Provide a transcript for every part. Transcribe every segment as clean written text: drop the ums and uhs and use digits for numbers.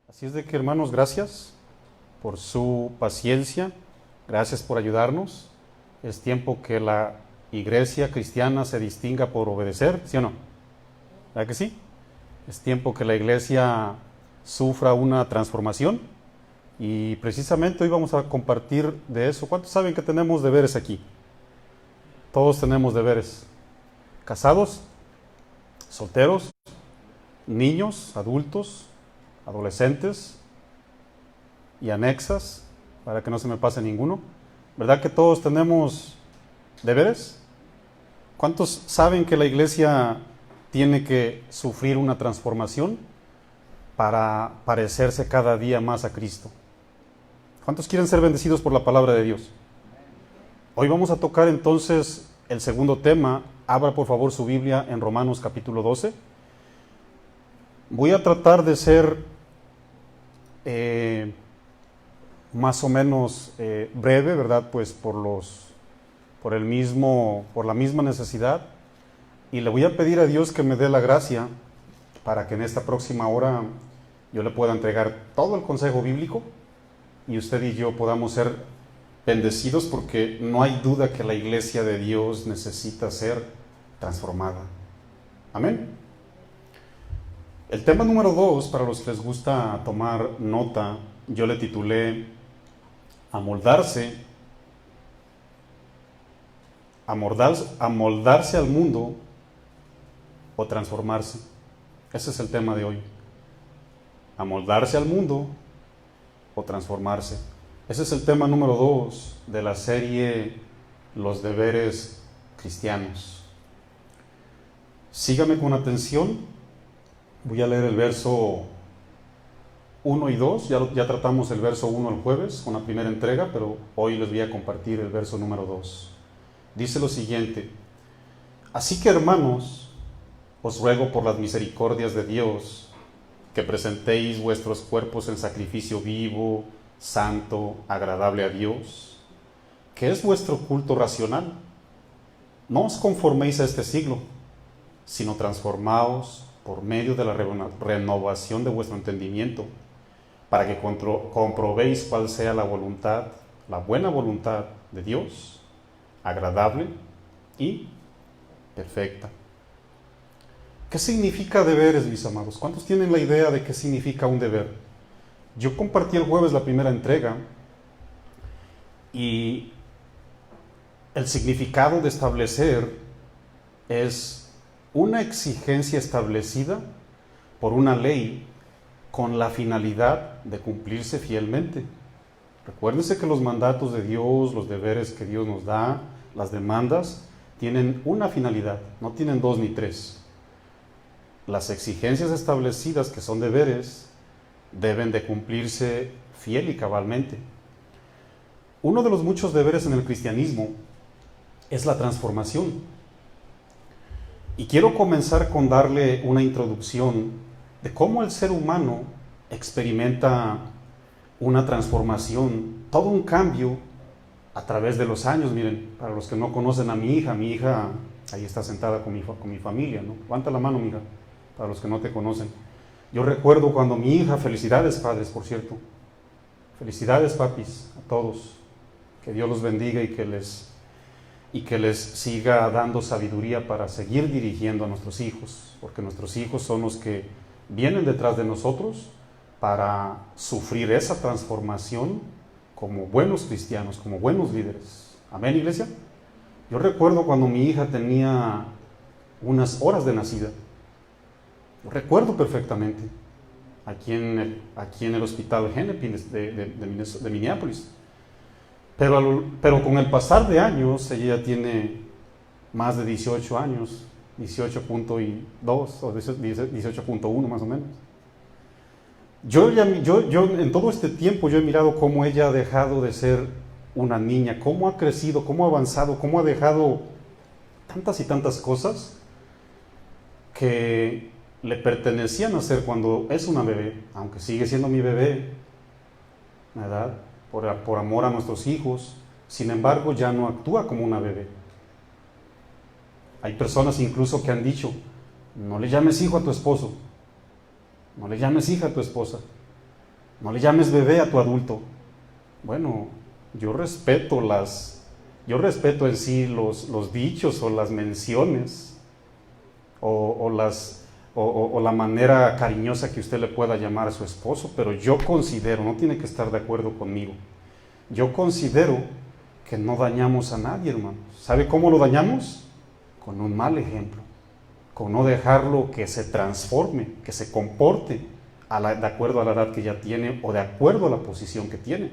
Así es de que, hermanos, gracias por su paciencia, gracias por ayudarnos. Es tiempo que la iglesia cristiana se distinga por obedecer, ¿sí o no? ¿Verdad que sí? Es tiempo que la iglesia sufra una transformación y precisamente hoy vamos a compartir de eso. ¿Cuántos saben que tenemos deberes aquí? Todos tenemos deberes. Casados, solteros, niños, adultos, adolescentes y anexas, para que no se me pase ninguno. ¿Verdad que todos tenemos deberes? ¿Cuántos saben que la iglesia tiene que sufrir una transformación para parecerse cada día más a Cristo? ¿Cuántos quieren ser bendecidos por la palabra de Dios? Hoy vamos a tocar entonces el segundo tema. Abra por favor su Biblia en Romanos capítulo 12. Voy a tratar de ser más o menos breve, ¿verdad? Pues por la misma necesidad. Y le voy a pedir a Dios que me dé la gracia para que en esta próxima hora yo le pueda entregar todo el consejo bíblico y usted y yo podamos ser bendecidos, porque no hay duda que la iglesia de Dios necesita ser transformada. Amén. El tema número 2, para los que les gusta tomar nota, yo le titulé amoldarse al mundo o transformarse. Ese es el tema de hoy. Amoldarse al mundo o transformarse. Ese es el tema número 2 de la serie Los deberes cristianos. Sígame con atención. Voy a leer el verso 1 y 2. Ya tratamos el verso 1 el jueves con la primera entrega, pero hoy les voy a compartir el verso número 2. Dice lo siguiente: así que, hermanos, os ruego por las misericordias de Dios que presentéis vuestros cuerpos en sacrificio vivo, santo, agradable a Dios, que es vuestro culto racional. No os conforméis a este siglo, sino transformaos por medio de la renovación de vuestro entendimiento, para que comprobéis cuál sea la buena voluntad de Dios, agradable y perfecta. ¿Qué significa deberes, mis amados? ¿Cuántos tienen la idea de qué significa un deber? Yo compartí el jueves la primera entrega y el significado de establecer es una exigencia establecida por una ley con la finalidad de cumplirse fielmente. Recuérdense que los mandatos de Dios, los deberes que Dios nos da, las demandas, tienen una finalidad, no tienen dos ni tres. Las exigencias establecidas, que son deberes, deben de cumplirse fiel y cabalmente. Uno de los muchos deberes en el cristianismo es la transformación. Y quiero comenzar con darle una introducción de cómo el ser humano experimenta una transformación, todo un cambio a través de los años. Miren, para los que no conocen a mi hija ahí está sentada con mi familia, ¿no? Levanta la mano, mi hija, para los que no te conocen. Yo recuerdo cuando mi hija, felicidades padres, por cierto, felicidades papis a todos, que Dios los bendiga y que les siga dando sabiduría para seguir dirigiendo a nuestros hijos, porque nuestros hijos son los que vienen detrás de nosotros para sufrir esa transformación como buenos cristianos, como buenos líderes. Amén, iglesia. Yo recuerdo cuando mi hija tenía unas horas de nacida. Lo recuerdo perfectamente, aquí en el hospital Hennepin de Minneapolis. Pero con el pasar de años, ella ya tiene más de 18 años, 18.2 o 18.1 más o menos. Yo en todo este tiempo yo he mirado cómo ella ha dejado de ser una niña, cómo ha crecido, cómo ha avanzado, cómo ha dejado tantas y tantas cosas que le pertenecían a ser cuando es una bebé, aunque sigue siendo mi bebé, ¿verdad? Por amor a nuestros hijos. Sin embargo, ya no actúa como una bebé. Hay personas incluso que han dicho: no le llames hijo a tu esposo, no le llames hija a tu esposa, No le llames bebé a tu adulto. Bueno, yo respeto en sí los dichos o las menciones o la manera cariñosa que usted le pueda llamar a su esposo, pero yo considero, no tiene que estar de acuerdo conmigo, yo considero que no dañamos a nadie, hermanos. ¿Sabe cómo lo dañamos? Con un mal ejemplo, con no dejarlo que se transforme, que se comporte de acuerdo a la edad que ya tiene o de acuerdo a la posición que tiene.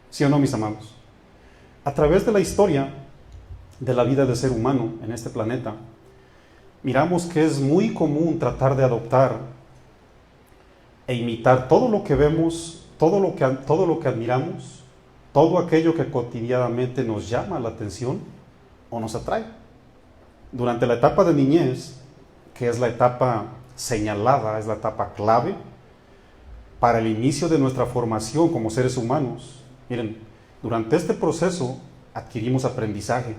¿Sí o no, mis amados? A través de la historia de la vida del ser humano en este planeta, miramos que es muy común tratar de adoptar e imitar todo lo que vemos, todo lo que admiramos, todo aquello que cotidianamente nos llama la atención o nos atrae. Durante la etapa de niñez, que es la etapa señalada, es la etapa clave para el inicio de nuestra formación como seres humanos, miren, durante este proceso adquirimos aprendizaje,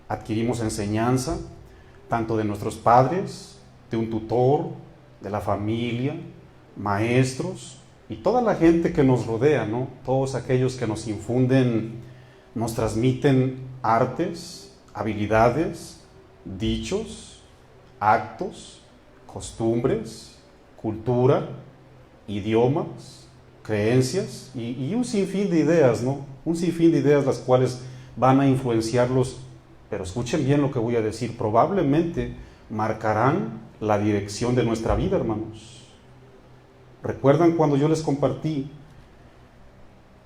adquirimos enseñanza, tanto de nuestros padres, de un tutor, de la familia, maestros y toda la gente que nos rodea, ¿no? Todos aquellos que nos infunden, nos transmiten artes, habilidades, dichos, actos, costumbres, cultura, idiomas, creencias y un sinfín de ideas, ¿no? Un sinfín de ideas las cuales van a influenciarlos, pero escuchen bien lo que voy a decir, probablemente marcarán la dirección de nuestra vida, hermanos. ¿Recuerdan cuando yo les compartí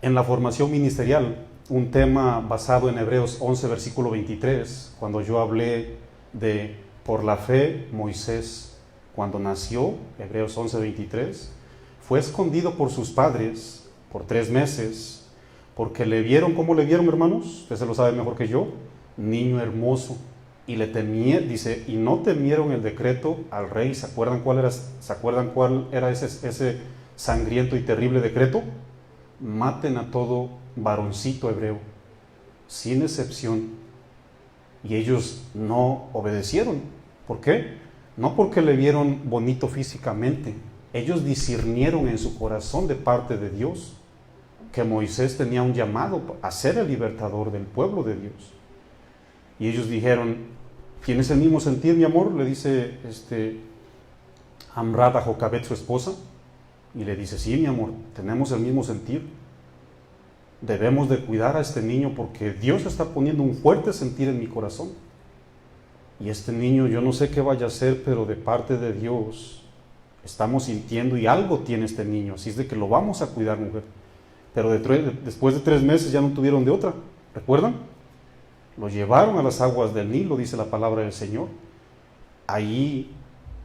en la formación ministerial un tema basado en Hebreos 11, versículo 23, cuando yo hablé de por la fe Moisés, cuando nació, Hebreos 11, 23, fue escondido por sus padres por 3 meses, porque le vieron, ¿cómo le vieron, hermanos? Usted se lo sabe mejor que yo, niño hermoso, y le temieron, dice, y no temieron el decreto al rey. ¿Se acuerdan cuál era ese sangriento y terrible decreto? Maten a todo varoncito hebreo, sin excepción. Y ellos no obedecieron. ¿Por qué? No porque le vieron bonito físicamente. Ellos discernieron en su corazón de parte de Dios que Moisés tenía un llamado a ser el libertador del pueblo de Dios. Y ellos dijeron, ¿tienes el mismo sentir, mi amor? Le dice Amrad a Jocabet, su esposa, y le dice, sí, mi amor, tenemos el mismo sentir. Debemos de cuidar a este niño porque Dios está poniendo un fuerte sentir en mi corazón. Y este niño, yo no sé qué vaya a hacer, pero de parte de Dios estamos sintiendo y algo tiene este niño, así es de que lo vamos a cuidar, mujer. Pero después de 3 meses ya no tuvieron de otra, ¿recuerdan? Lo llevaron a las aguas del Nilo, dice la palabra del Señor. Ahí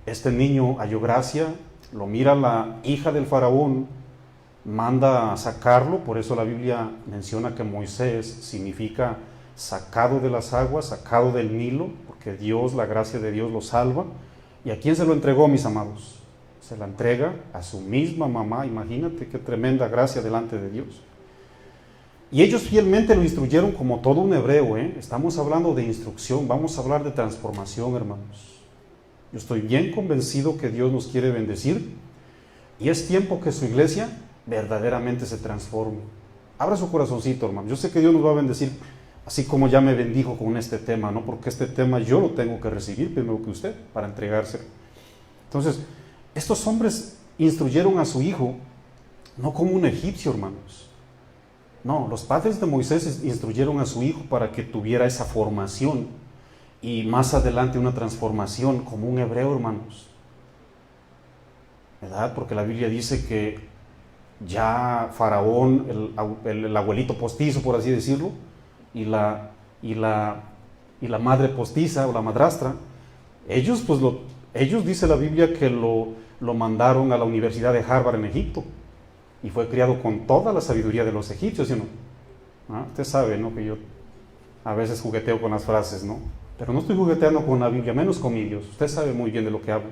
este niño halló gracia, lo mira la hija del faraón, manda a sacarlo, por eso la Biblia menciona que Moisés significa sacado de las aguas, sacado del Nilo, porque Dios, la gracia de Dios lo salva. ¿Y a quién se lo entregó, mis amados? Se la entrega a su misma mamá. Imagínate qué tremenda gracia delante de Dios. Y ellos fielmente lo instruyeron como todo un hebreo, ¿eh? Estamos hablando de instrucción, vamos a hablar de transformación, hermanos. Yo estoy bien convencido que Dios nos quiere bendecir y es tiempo que su iglesia verdaderamente se transforme. Abra su corazoncito, hermano. Yo sé que Dios nos va a bendecir, así como ya me bendijo con este tema, ¿no? Porque este tema yo lo tengo que recibir primero que usted para entregárselo. Entonces, estos hombres instruyeron a su hijo no como un egipcio, hermanos. No, los padres de Moisés instruyeron a su hijo para que tuviera esa formación y más adelante una transformación como un hebreo, hermanos. ¿Verdad? Porque la Biblia dice que ya Faraón, el abuelito postizo, por así decirlo, y la madre postiza o la madrastra, ellos dice la Biblia que lo mandaron a la Universidad de Harvard en Egipto y fue criado con toda la sabiduría de los egipcios, ¿sí o no? ¿Ah? Usted sabe, ¿no? Que yo a veces jugueteo con las frases, ¿no? Pero no estoy jugueteando con la Biblia, menos con mi Dios. Usted sabe muy bien de lo que hablo.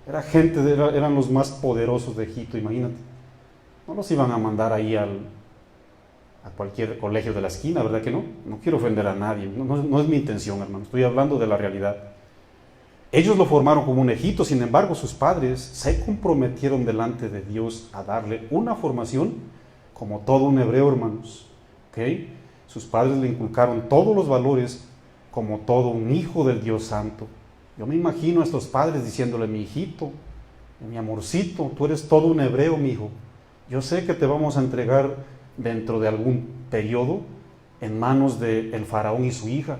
Eran los más poderosos de Egipto, imagínate. No los iban a mandar ahí a cualquier colegio de la esquina, ¿verdad que no? No quiero ofender a nadie, no es mi intención, hermano, estoy hablando de la realidad. Ellos lo formaron como un egipto, sin embargo sus padres se comprometieron delante de Dios a darle una formación como todo un hebreo, hermanos. ¿Okay? Sus padres le inculcaron todos los valores como todo un hijo del Dios Santo. Yo me imagino a estos padres diciéndole: mi hijito, mi amorcito, tú eres todo un hebreo, mi hijo. Yo sé que te vamos a entregar dentro de algún periodo en manos del faraón y su hija,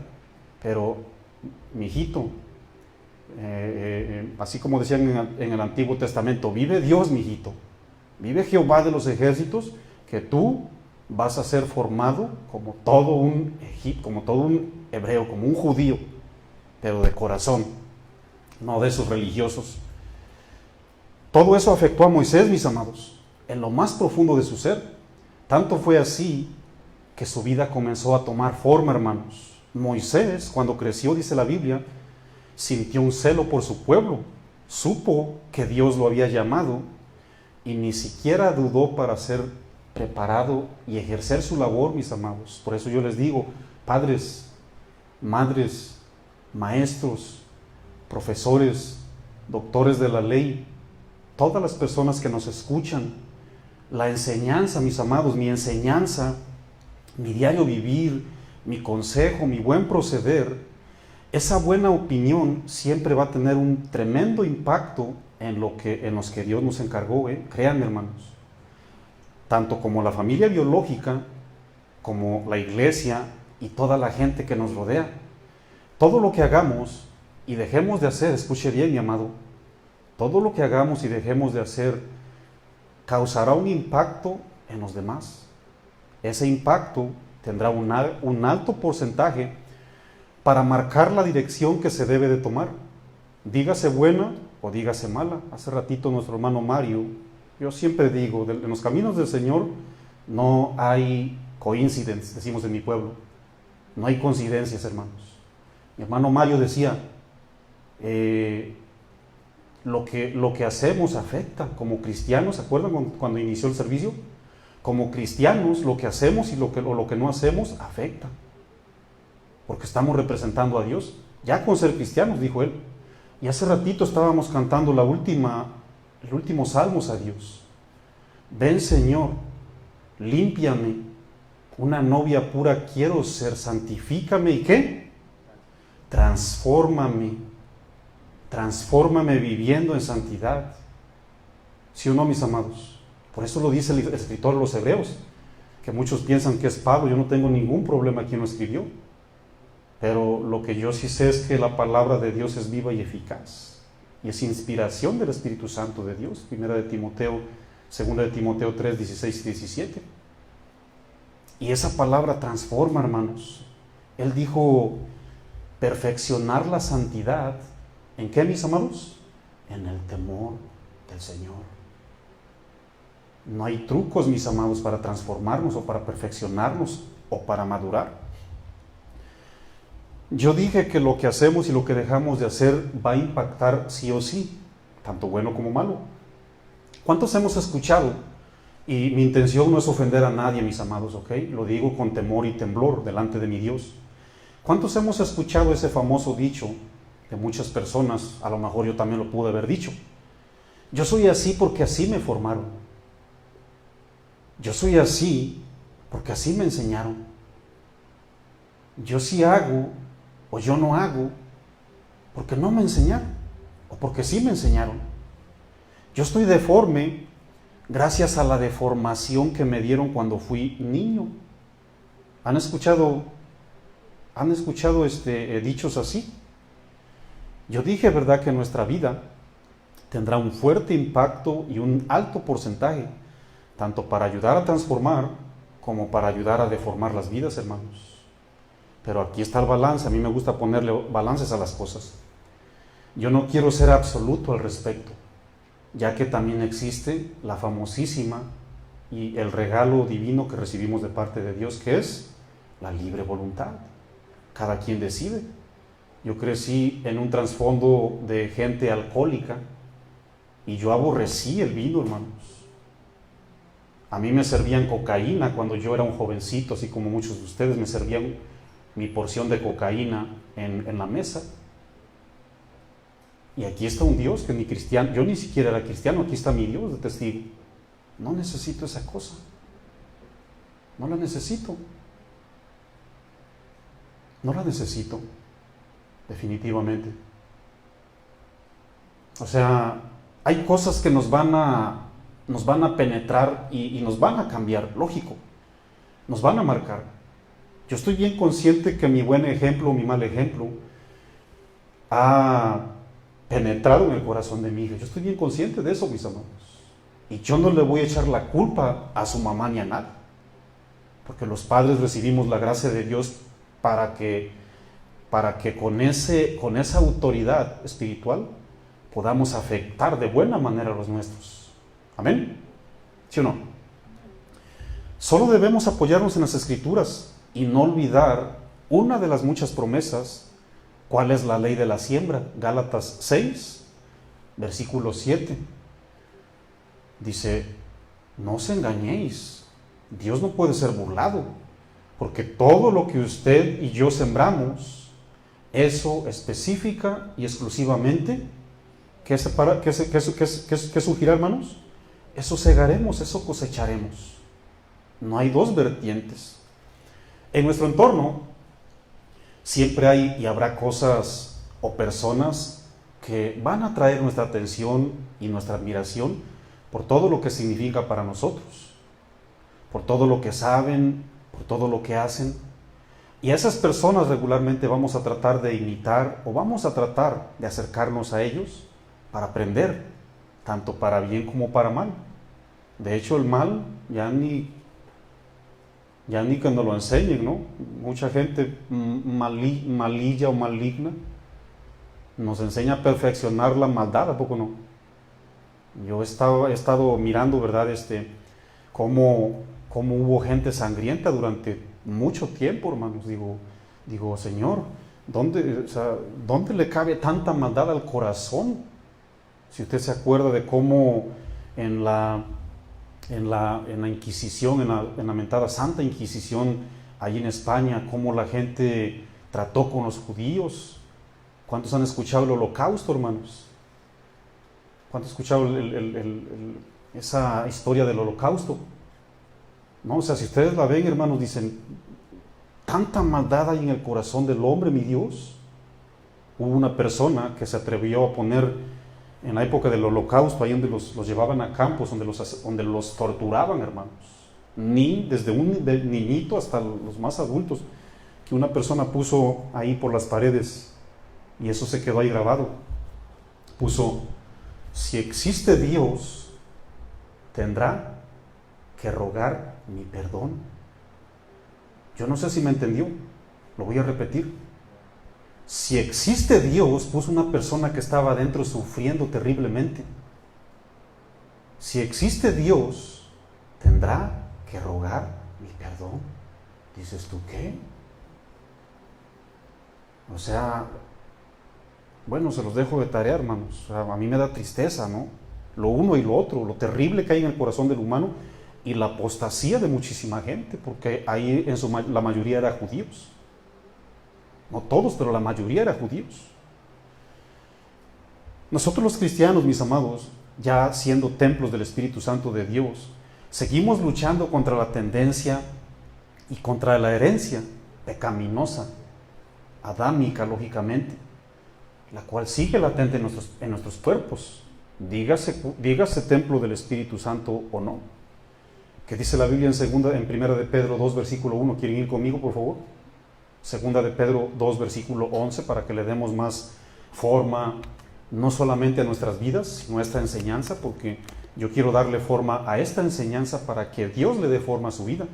pero mi hijito, así como decían en el Antiguo Testamento, vive Dios, mi hijito, vive Jehová de los ejércitos, que tú vas a ser formado como todo un hebreo, como un judío, pero de corazón, no de esos religiosos. Todo eso afectó a Moisés, mis amados, en lo más profundo de su ser. Tanto fue así que su vida comenzó a tomar forma, hermanos. Moisés, cuando creció, dice la Biblia, sintió un celo por su pueblo, supo que Dios lo había llamado y ni siquiera dudó para ser preparado y ejercer su labor, mis amados. Por eso yo les digo, padres, madres, maestros, profesores, doctores de la ley, todas las personas que nos escuchan, la enseñanza, mis amados, mi enseñanza, mi diario vivir, mi consejo, mi buen proceder, esa buena opinión siempre va a tener un tremendo impacto en los que Dios nos encargó, créanme, hermanos. Tanto como la familia biológica, como la iglesia y toda la gente que nos rodea. Todo lo que hagamos y dejemos de hacer, escuche bien, mi amado, todo lo que hagamos y dejemos de hacer causará un impacto en los demás. Ese impacto tendrá un alto porcentaje para marcar la dirección que se debe de tomar. Dígase buena o dígase mala. Hace ratito nuestro hermano Mario, yo siempre digo, en los caminos del Señor no hay coincidencias, decimos en mi pueblo. No hay coincidencias, hermanos. Mi hermano Mario decía, lo que hacemos afecta como cristianos. ¿Se acuerdan cuando inició el servicio? Como cristianos, lo que hacemos y lo que no hacemos afecta, porque estamos representando a Dios, ya con ser cristianos, dijo él. Y hace ratito estábamos cantando el último salmos a Dios. Ven, Señor, límpiame, una novia pura quiero ser, santifícame y ¿qué? Transfórmame viviendo en santidad. ¿Sí o no, mis amados? Por eso lo dice el escritor de los Hebreos, que muchos piensan que es Pablo. Yo no tengo ningún problema quien lo escribió, pero lo que yo sí sé es que la palabra de Dios es viva y eficaz, y es inspiración del Espíritu Santo de Dios. Segunda de Timoteo 3, 16 y 17. Y esa palabra transforma, hermanos. Él dijo, perfeccionar la santidad, ¿en qué, mis amados? En el temor del Señor. No hay trucos, mis amados, para transformarnos o para perfeccionarnos o para madurar. Yo dije que lo que hacemos y lo que dejamos de hacer va a impactar sí o sí, tanto bueno como malo. ¿Cuántos hemos escuchado? Y mi intención no es ofender a nadie, mis amados, ¿ok? Lo digo con temor y temblor delante de mi Dios. ¿Cuántos hemos escuchado ese famoso dicho de muchas personas? A lo mejor yo también lo pude haber dicho. Yo soy así porque así me formaron. Yo soy así porque así me enseñaron. Yo sí hago o yo no hago porque no me enseñaron o porque sí me enseñaron. Yo estoy deforme gracias a la deformación que me dieron cuando fui niño. ¿Han escuchado dichos así? Yo dije, ¿verdad?, que nuestra vida tendrá un fuerte impacto y un alto porcentaje, tanto para ayudar a transformar como para ayudar a deformar las vidas, hermanos. Pero aquí está el balance. A mí me gusta ponerle balances a las cosas. Yo no quiero ser absoluto al respecto, ya que también existe la famosísima y el regalo divino que recibimos de parte de Dios, que es la libre voluntad. Cada quien decide. Yo crecí en un trasfondo de gente alcohólica y yo aborrecí el vino, hermanos. A mí me servían cocaína cuando yo era un jovencito, así como muchos de ustedes me servían mi porción de cocaína en la mesa. Y aquí está un Dios que ni cristiano, yo ni siquiera era cristiano, aquí está mi Dios de testigo. No necesito esa cosa. No la necesito. No la necesito, definitivamente. O sea, hay cosas que nos van a penetrar y nos van a cambiar, lógico. Nos van a marcar. Yo estoy bien consciente que mi buen ejemplo o mi mal ejemplo ha penetrado en el corazón de mi hija. Yo estoy bien consciente de eso, mis amados. Y yo no le voy a echar la culpa a su mamá ni a nadie. Porque los padres recibimos la gracia de Dios para que con esa autoridad espiritual podamos afectar de buena manera a los nuestros. ¿Amén? ¿Sí o no? Solo debemos apoyarnos en las Escrituras y no olvidar una de las muchas promesas. ¿Cuál es la ley de la siembra? Gálatas 6, versículo 7. Dice, no os engañéis, Dios no puede ser burlado, porque todo lo que usted y yo sembramos, eso específica y exclusivamente, ¿qué surgirá, hermanos? Eso segaremos, eso cosecharemos. No hay dos vertientes. En nuestro entorno siempre hay y habrá cosas o personas que van a atraer nuestra atención y nuestra admiración por todo lo que significa para nosotros, por todo lo que saben, por todo lo que hacen. Y a esas personas regularmente vamos a tratar de imitar o vamos a tratar de acercarnos a ellos para aprender, tanto para bien como para mal. De hecho, el mal ya ni que nos lo enseñen, ¿no? Mucha gente malilla o maligna nos enseña a perfeccionar la maldad, ¿a poco no? Yo he estado mirando, ¿verdad? Cómo hubo gente sangrienta durante mucho tiempo, hermanos. Digo, Señor, ¿dónde le cabe tanta maldad al corazón? Si usted se acuerda de cómo en la Inquisición, en la mentada Santa Inquisición, allí en España, cómo la gente trató con los judíos. ¿Cuántos han escuchado el Holocausto, hermanos? ¿Cuántos han escuchado esa historia del Holocausto? No, o sea, si ustedes la ven, hermanos, dicen, tanta maldad hay en el corazón del hombre, mi Dios. Hubo una persona que se atrevió a poner en la época del Holocausto, ahí donde los llevaban a campos, donde los torturaban, hermanos. Desde un niñito hasta los más adultos, que una persona puso ahí por las paredes, y eso se quedó ahí grabado. Puso, si existe Dios, tendrá que rogar mi perdón. Yo no sé si me entendió, lo voy a repetir. Si existe Dios, puso una persona que estaba adentro sufriendo terriblemente. Si existe Dios, tendrá que rogar mi perdón. Dices tú, ¿qué? O sea, bueno, se los dejo de tarea, hermanos. O sea, a mí me da tristeza, ¿no? Lo uno y lo otro, lo terrible que hay en el corazón del humano y la apostasía de muchísima gente, porque ahí la mayoría eran judíos. No todos, pero la mayoría eran judíos. Nosotros los cristianos, mis amados, ya siendo templos del Espíritu Santo de Dios, seguimos luchando contra la tendencia y contra la herencia pecaminosa, adámica, lógicamente, la cual sigue latente en nuestros cuerpos, dígase templo del Espíritu Santo o no. ¿Qué dice la Biblia en primera de Pedro 2, versículo 1? ¿Quieren ir conmigo, por favor? Segunda de Pedro 2, versículo 11, para que le demos más forma, no solamente a nuestras vidas, nuestra enseñanza, porque yo quiero darle forma a esta enseñanza para que Dios le dé forma a su vida.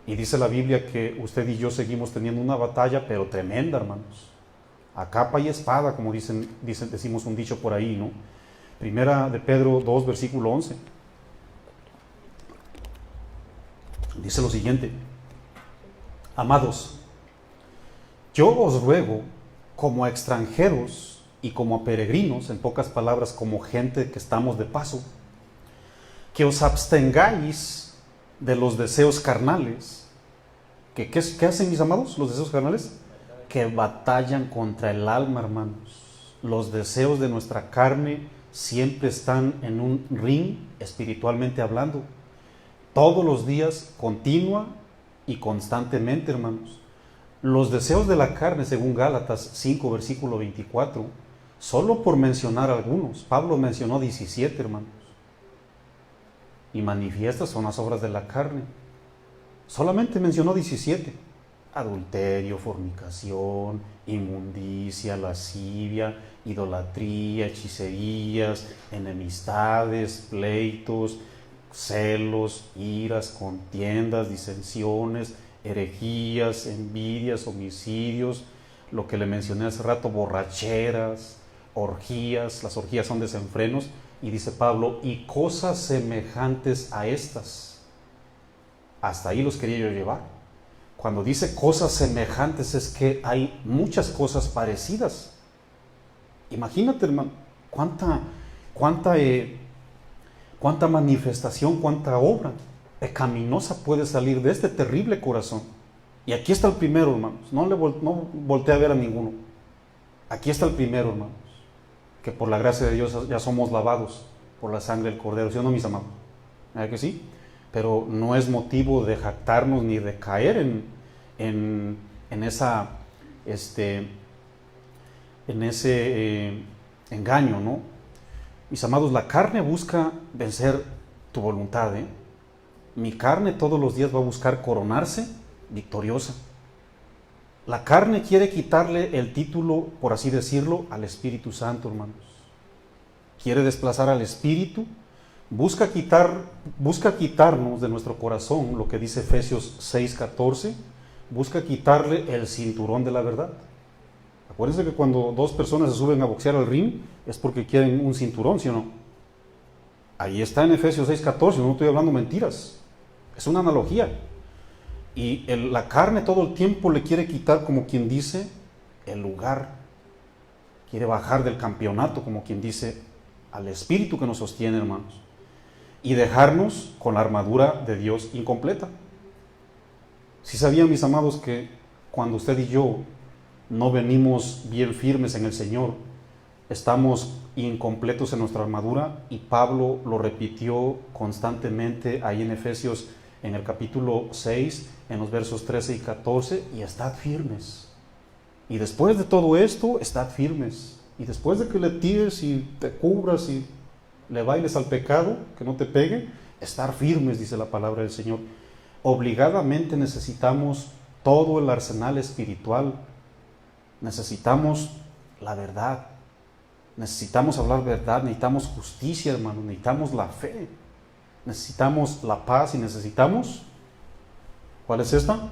Y dice la Biblia que usted y yo seguimos teniendo una batalla, pero tremenda, hermanos. A capa y espada, como decimos un dicho por ahí, ¿no? Primera de Pedro 2, versículo 11. Dice lo siguiente: amados, yo os ruego, como a extranjeros y como a peregrinos, en pocas palabras, como gente que estamos de paso, que os abstengáis de los deseos carnales. ¿Qué hacen, mis amados, los deseos carnales? Que batallan contra el alma, hermanos. los deseos de nuestra carne siempre están en un ring espiritualmente hablando. Todos los días, continua y constantemente, hermanos. Los deseos de la carne, según Gálatas 5, versículo 24, solo por mencionar algunos. Pablo mencionó 17, hermanos. Y manifiestas son las obras de la carne. Solamente mencionó 17. Adulterio, fornicación, inmundicia, lascivia, idolatría, hechicerías, enemistades, pleitos, celos, iras, contiendas, disensiones, herejías, envidias, homicidios, lo que le mencioné hace rato, borracheras, orgías. Las orgías son desenfrenos, y dice Pablo, y cosas semejantes a estas. Hasta ahí los quería yo llevar. Cuando dice cosas semejantes es que hay muchas cosas parecidas. Imagínate, hermano, cuánta manifestación, cuánta obra pecaminosa puede salir de este terrible corazón. Y aquí está el primero, hermanos. No volteé a ver a ninguno. Aquí está el primero, hermanos. Que por la gracia de Dios ya somos lavados por la sangre del Cordero. ¿Sí o no, mis amados? ¿Verdad que sí? Pero no es motivo de jactarnos ni de caer en ese engaño, ¿no? Mis amados, la carne busca vencer tu voluntad, ¿eh? Mi carne todos los días va a buscar coronarse victoriosa. La carne quiere quitarle el título, por así decirlo, al Espíritu Santo, hermanos. Quiere desplazar al Espíritu, busca quitarnos de nuestro corazón lo que dice Efesios 6:14, busca quitarle el cinturón de la verdad. Acuérdense que cuando dos personas se suben a boxear al ring es porque quieren un cinturón, ¿sí o no? Ahí está en Efesios 6:14, no estoy hablando mentiras, es una analogía. Y la carne todo el tiempo le quiere quitar, como quien dice, el lugar. Quiere bajar del campeonato, como quien dice, al Espíritu que nos sostiene, hermanos. Y dejarnos con la armadura de Dios incompleta. Si sabían, mis amados, que cuando usted y yo no venimos bien firmes en el Señor, estamos incompletos en nuestra armadura, y Pablo lo repitió constantemente ahí en Efesios, en el capítulo 6, en los versos 13 y 14, y estad firmes. Y después de todo esto, estad firmes. Y después de que le tires y te cubras y le bailes al pecado, que no te pegue, estar firmes, dice la palabra del Señor. Obligadamente necesitamos todo el arsenal espiritual. Necesitamos la verdad. Necesitamos hablar verdad, necesitamos justicia, hermano, necesitamos la fe. Necesitamos la paz y necesitamos, ¿cuál es esta?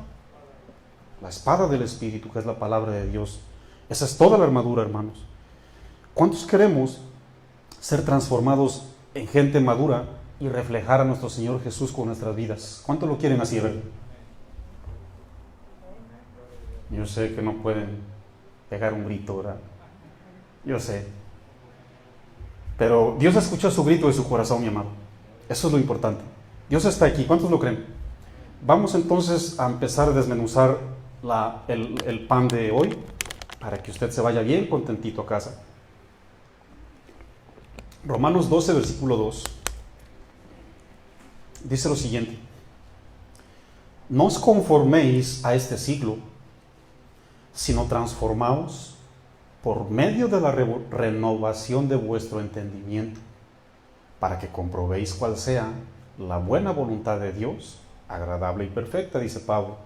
La espada del Espíritu, que es la palabra de Dios. Esa es toda la armadura, hermanos. ¿Cuántos queremos ser transformados en gente madura y reflejar a nuestro Señor Jesús con nuestras vidas? ¿Cuántos lo quieren así, ver? Yo sé que no pueden pegar un grito, ¿verdad? Yo sé. Pero Dios escuchó su grito de su corazón, mi amado. Eso es lo importante. Dios está aquí. ¿Cuántos lo creen? Vamos entonces a empezar a desmenuzar el pan de hoy, para que usted se vaya bien contentito a casa. Romanos 12, versículo 2. Dice lo siguiente: no os conforméis a este siglo, sino transformaos por medio de la renovación de vuestro entendimiento, para que comprobéis cuál sea la buena voluntad de Dios, agradable y perfecta, dice Pablo.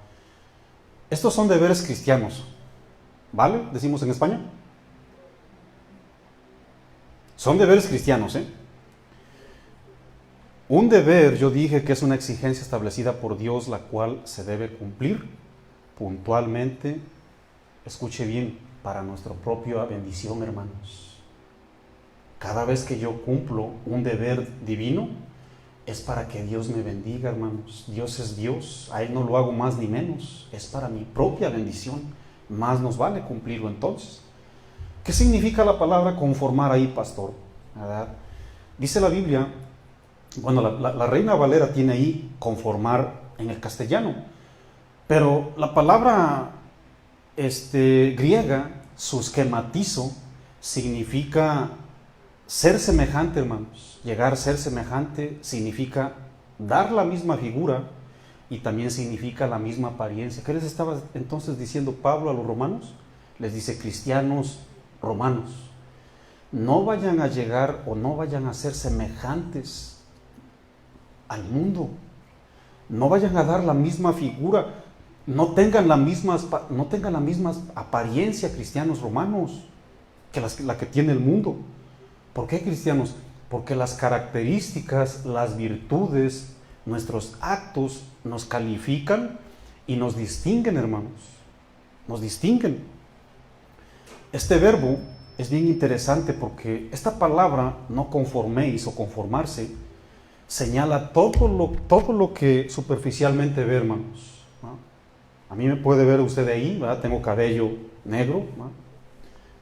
Estos son deberes cristianos, ¿vale? Decimos en España. Son deberes cristianos, ¿eh? Un deber, yo dije que es una exigencia establecida por Dios, la cual se debe cumplir puntualmente, escuche bien, para nuestra propia bendición, hermanos. Cada vez que yo cumplo un deber divino, es para que Dios me bendiga, hermanos. Dios es Dios, a Él no lo hago más ni menos, es para mi propia bendición. Más nos vale cumplirlo entonces. ¿Qué significa la palabra conformar ahí, pastor? ¿Verdad? Dice la Biblia, bueno, la Reina Valera tiene ahí conformar en el castellano, pero la palabra griega, susquematizo, significa ser semejante, hermanos. Llegar a ser semejante significa dar la misma figura y también significa la misma apariencia. ¿Qué les estaba entonces diciendo Pablo a los romanos? Les dice: cristianos romanos, no vayan a llegar o no vayan a ser semejantes al mundo. No vayan a dar la misma figura, no tengan la misma apariencia, cristianos romanos, que la que tiene el mundo. ¿Por qué, cristianos? Porque las características, las virtudes, nuestros actos nos califican y nos distinguen, hermanos. Nos distinguen. Este verbo es bien interesante porque esta palabra, no conforméis o conformarse, señala todo lo que superficialmente ve, hermanos, ¿no? A mí me puede ver usted de ahí, ¿verdad? Tengo cabello negro, ¿no?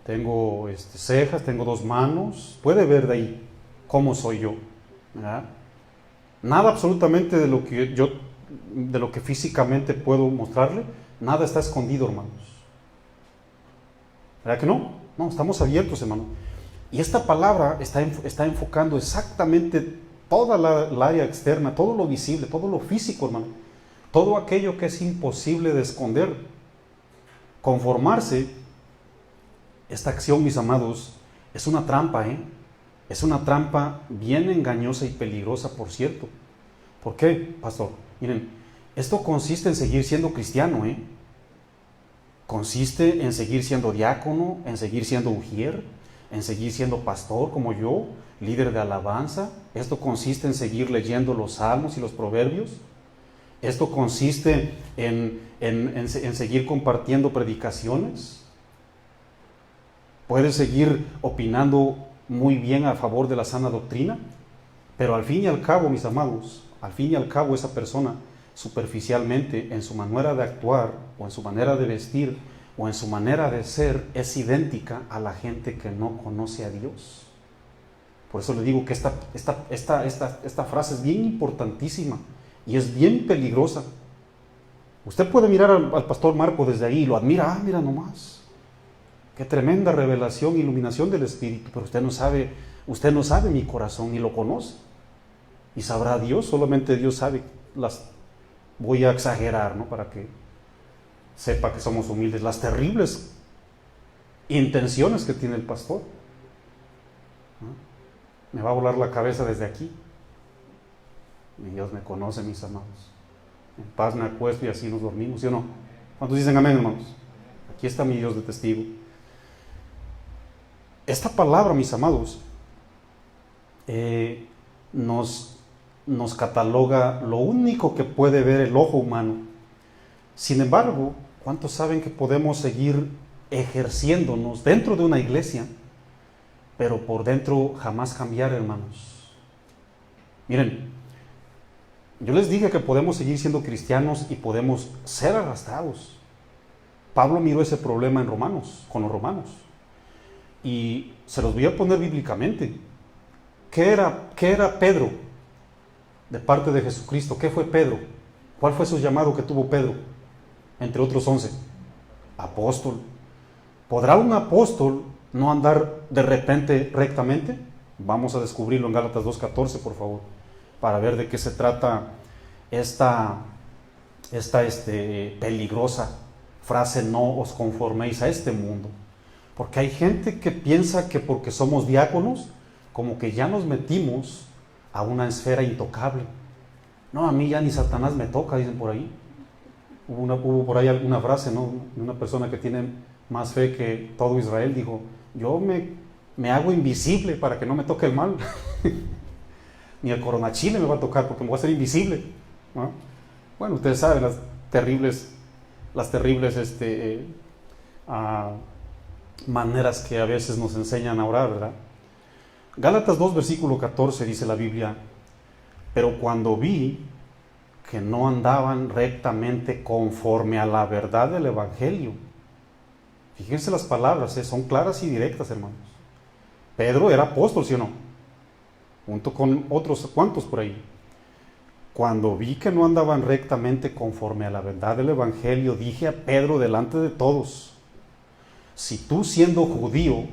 Tengo cejas, tengo 2 manos, puede ver de ahí cómo soy yo, ¿verdad? Nada absolutamente de lo que físicamente puedo mostrarle, nada está escondido, hermanos. ¿Verdad que no? No, estamos abiertos, hermano. Y esta palabra está enfocando exactamente toda la área externa, todo lo visible, todo lo físico, hermano. Todo aquello que es imposible de esconder. Conformarse, esta acción, mis amados, es una trampa, ¿eh? Es una trampa bien engañosa y peligrosa, por cierto. ¿Por qué, pastor? Miren, esto consiste en seguir siendo cristiano, ¿eh? Consiste en seguir siendo diácono, en seguir siendo ujier, en seguir siendo pastor como yo, líder de alabanza. Esto consiste en seguir leyendo los salmos y los proverbios. Esto consiste en seguir compartiendo predicaciones. Puedes seguir opinando muy bien a favor de la sana doctrina, pero al fin y al cabo, mis amados, al fin y al cabo esa persona superficialmente, en su manera de actuar o en su manera de vestir o en su manera de ser, es idéntica a la gente que no conoce a Dios. Por eso le digo que esta frase es bien importantísima y es bien peligrosa. Usted puede mirar al pastor Marco desde ahí y lo admira. Mira nomás, qué tremenda revelación, iluminación del Espíritu, pero usted no sabe mi corazón ni lo conoce. Y sabrá Dios, solamente Dios sabe. Voy a exagerar, ¿no? Para que sepa que somos humildes, las terribles intenciones que tiene el pastor, ¿no? Me va a volar la cabeza desde aquí. Mi Dios me conoce, mis amados. En paz me acuesto y así nos dormimos, ¿sí o no? ¿Cuántos dicen amén, hermanos? Aquí está mi Dios de testigo. Esta palabra, mis amados, nos cataloga lo único que puede ver el ojo humano. Sin embargo, ¿cuántos saben que podemos seguir ejerciéndonos dentro de una iglesia, pero por dentro jamás cambiar, hermanos? Miren, yo les dije que podemos seguir siendo cristianos y podemos ser arrastrados. Pablo miró ese problema con los romanos. Y se los voy a poner bíblicamente. ¿Qué era Pedro de parte de Jesucristo? ¿Qué fue Pedro? ¿Cuál fue su llamado que tuvo Pedro? Entre otros 11. Apóstol. ¿Podrá un apóstol no andar de repente rectamente? Vamos a descubrirlo en Gálatas 2:14, por favor, para ver de qué se trata esta peligrosa frase: no os conforméis a este mundo. Porque hay gente que piensa que porque somos diáconos, como que ya nos metimos a una esfera intocable. No, a mí ya ni Satanás me toca, dicen por ahí. Hubo por ahí alguna frase, ¿no?, de una persona que tiene más fe que todo Israel. Dijo: yo me hago invisible para que no me toque el mal. Ni el coronachile me va a tocar porque me voy a hacer invisible, ¿no? Bueno, ustedes saben las terribles maneras que a veces nos enseñan a orar, ¿verdad? Gálatas 2, versículo 14 dice la Biblia: pero cuando vi que no andaban rectamente conforme a la verdad del Evangelio. Fíjense las palabras, son claras y directas, hermanos. Pedro era apóstol, ¿sí o no? Junto con otros cuantos por ahí. Cuando vi que no andaban rectamente conforme a la verdad del Evangelio, dije a Pedro delante de todos: si tú, siendo judío,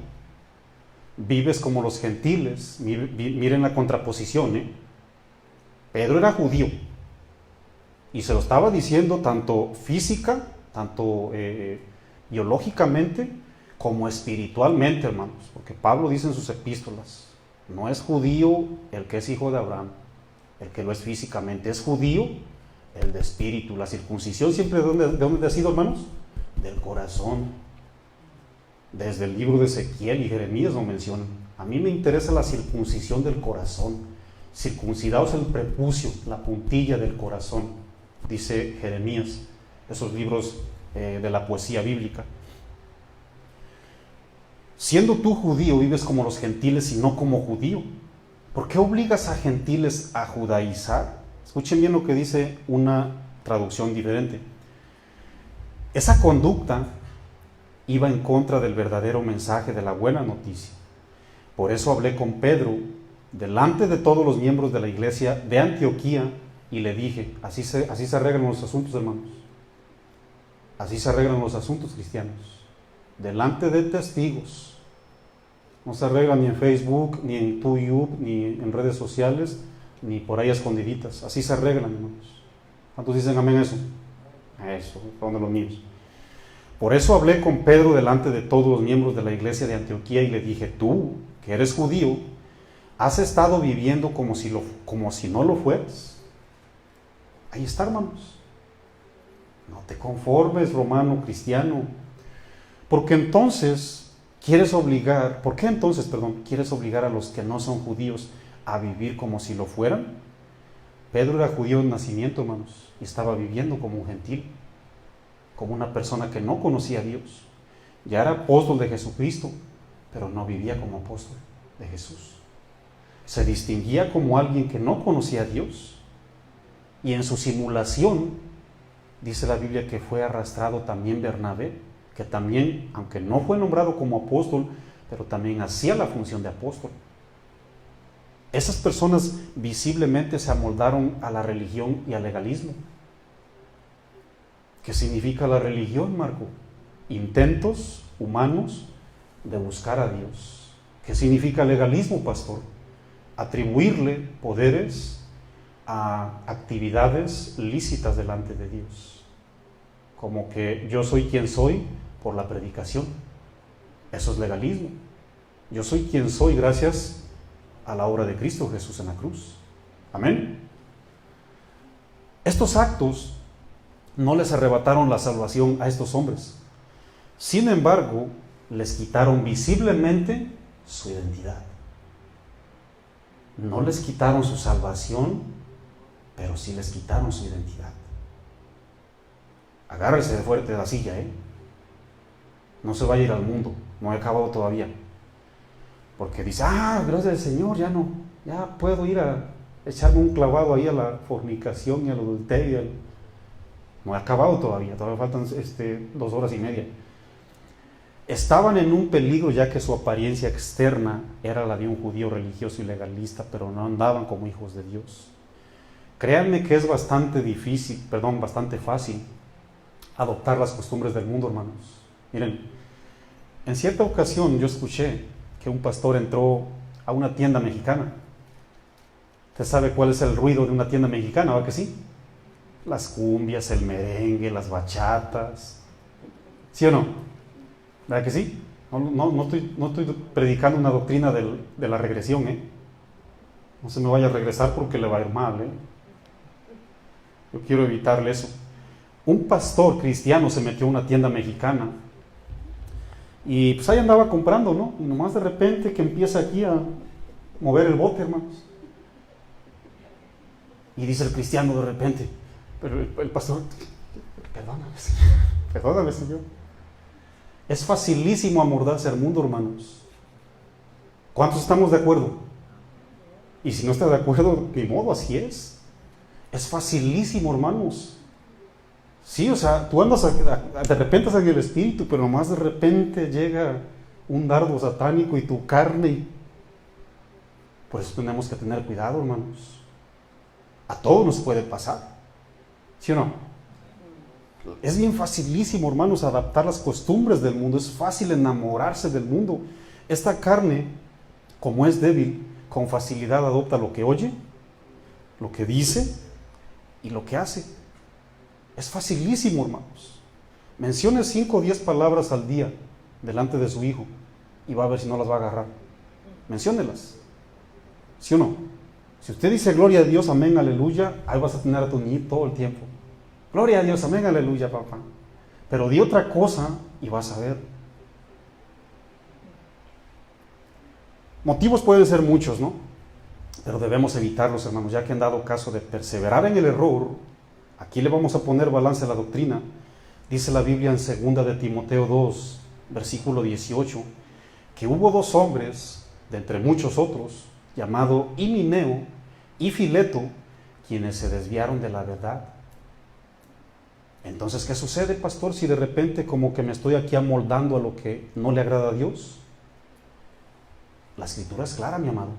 vives como los gentiles. Miren la contraposición, ¿eh? Pedro era judío y se lo estaba diciendo tanto física, tanto biológicamente, como espiritualmente, hermanos, porque Pablo dice en sus epístolas, no es judío el que es hijo de Abraham, el que lo es físicamente, es judío el de espíritu. La circuncisión siempre ¿de dónde ha sido, hermanos? Del corazón. Desde el libro de Ezequiel y Jeremías lo mencionan. A mí me interesa la circuncisión del corazón. Circuncidaos el prepucio, la puntilla del corazón, dice Jeremías, esos libros de la poesía bíblica. Siendo tú judío, vives como los gentiles y no como judío. ¿Por qué obligas a gentiles a judaizar? Escuchen bien lo que dice una traducción diferente. Esa conducta iba en contra del verdadero mensaje de la buena noticia. Por eso hablé con Pedro delante de todos los miembros de la iglesia de Antioquía y le dije, así se arreglan los asuntos, hermanos. Así se arreglan los asuntos cristianos. Delante de testigos. No se arregla ni en Facebook, ni en YouTube, ni en redes sociales, ni por ahí escondiditas. Así se arreglan, hermanos. ¿Cuántos dicen amén a eso? Eso, son de los míos. Por eso hablé con Pedro delante de todos los miembros de la iglesia de Antioquía y le dije, tú, que eres judío, has estado viviendo como si no lo fueras. Ahí está, hermanos. No te conformes, romano, cristiano. ¿Por qué entonces quieres obligar a los que no son judíos a vivir como si lo fueran? Pedro era judío de nacimiento, hermanos, y estaba viviendo como un gentil, como una persona que no conocía a Dios. Ya era apóstol de Jesucristo, pero no vivía como apóstol de Jesús. Se distinguía como alguien que no conocía a Dios, y en su simulación dice la Biblia que fue arrastrado también Bernabé, que también, aunque no fue nombrado como apóstol, pero también hacía la función de apóstol. Esas personas visiblemente se amoldaron a la religión y al legalismo. ¿Qué significa la religión, Marco? Intentos humanos de buscar a Dios. ¿Qué significa legalismo, pastor? Atribuirle poderes a actividades lícitas delante de Dios. Como que yo soy quien soy por la predicación. Eso es legalismo. Yo soy quien soy gracias a la obra de Cristo Jesús en la cruz. Amén. Estos actos no les arrebataron la salvación a estos hombres. Sin embargo, les quitaron visiblemente su identidad. No les quitaron su salvación, pero sí les quitaron su identidad. Agárrese de fuerte de la silla, No se vaya a ir al mundo, no he acabado todavía. Porque dice, gracias al Señor, ya puedo ir a echarme un clavado ahí a la fornicación y al adulterio. No he acabado todavía faltan 2 horas y media. Estaban en un peligro ya que su apariencia externa era la de un judío religioso y legalista, pero no andaban como hijos de Dios. Créanme que es bastante fácil adoptar las costumbres del mundo, hermanos. Miren, en cierta ocasión yo escuché que un pastor entró a una tienda mexicana. ¿Usted sabe cuál es el ruido de una tienda mexicana, va que sí? Las cumbias, el merengue, las bachatas. ¿Sí o no? ¿Verdad que sí? No estoy predicando una doctrina de la regresión, No se me vaya a regresar porque le va a ir mal, Yo quiero evitarle eso. Un pastor cristiano se metió a una tienda mexicana y pues ahí andaba comprando, ¿no? Y nomás de repente que empieza aquí a mover el bote, hermanos. Y dice el cristiano de repente, pero el pastor, perdóname, Señor. Es facilísimo amordarse al mundo, hermanos. ¿Cuántos estamos de acuerdo? Y si no está de acuerdo, ni modo, así es. Es facilísimo, hermanos. Sí, o sea, tú andas de repente en el espíritu, pero nomás de repente llega un dardo satánico y tu carne. Por eso tenemos que tener cuidado, hermanos. A todos nos puede pasar. ¿Sí o no? Es bien facilísimo, hermanos, adaptar las costumbres del mundo. Es fácil enamorarse del mundo. Esta carne como es débil, con facilidad adopta lo que oye, lo que dice y lo que hace. Es facilísimo, hermanos. Mencione 5 o 10 palabras al día delante de su hijo y va a ver si no las va a agarrar. Menciónelas. ¿Sí o no? Si usted dice gloria a Dios, amén, aleluya, ahí vas a tener a tu niño todo el tiempo. Gloria a Dios, amén, aleluya, papá. Pero di otra cosa y vas a ver. Motivos pueden ser muchos, ¿no? Pero debemos evitarlos, hermanos, ya que han dado caso de perseverar en el error. Aquí le vamos a poner balance a la doctrina. Dice la Biblia en 2 de Timoteo 2, versículo 18, que hubo 2 hombres, de entre muchos otros, llamado Himeneo y Fileto, quienes se desviaron de la verdad. Entonces, ¿qué sucede, pastor, si de repente como que me estoy aquí amoldando a lo que no le agrada a Dios? La Escritura es clara, mi amado.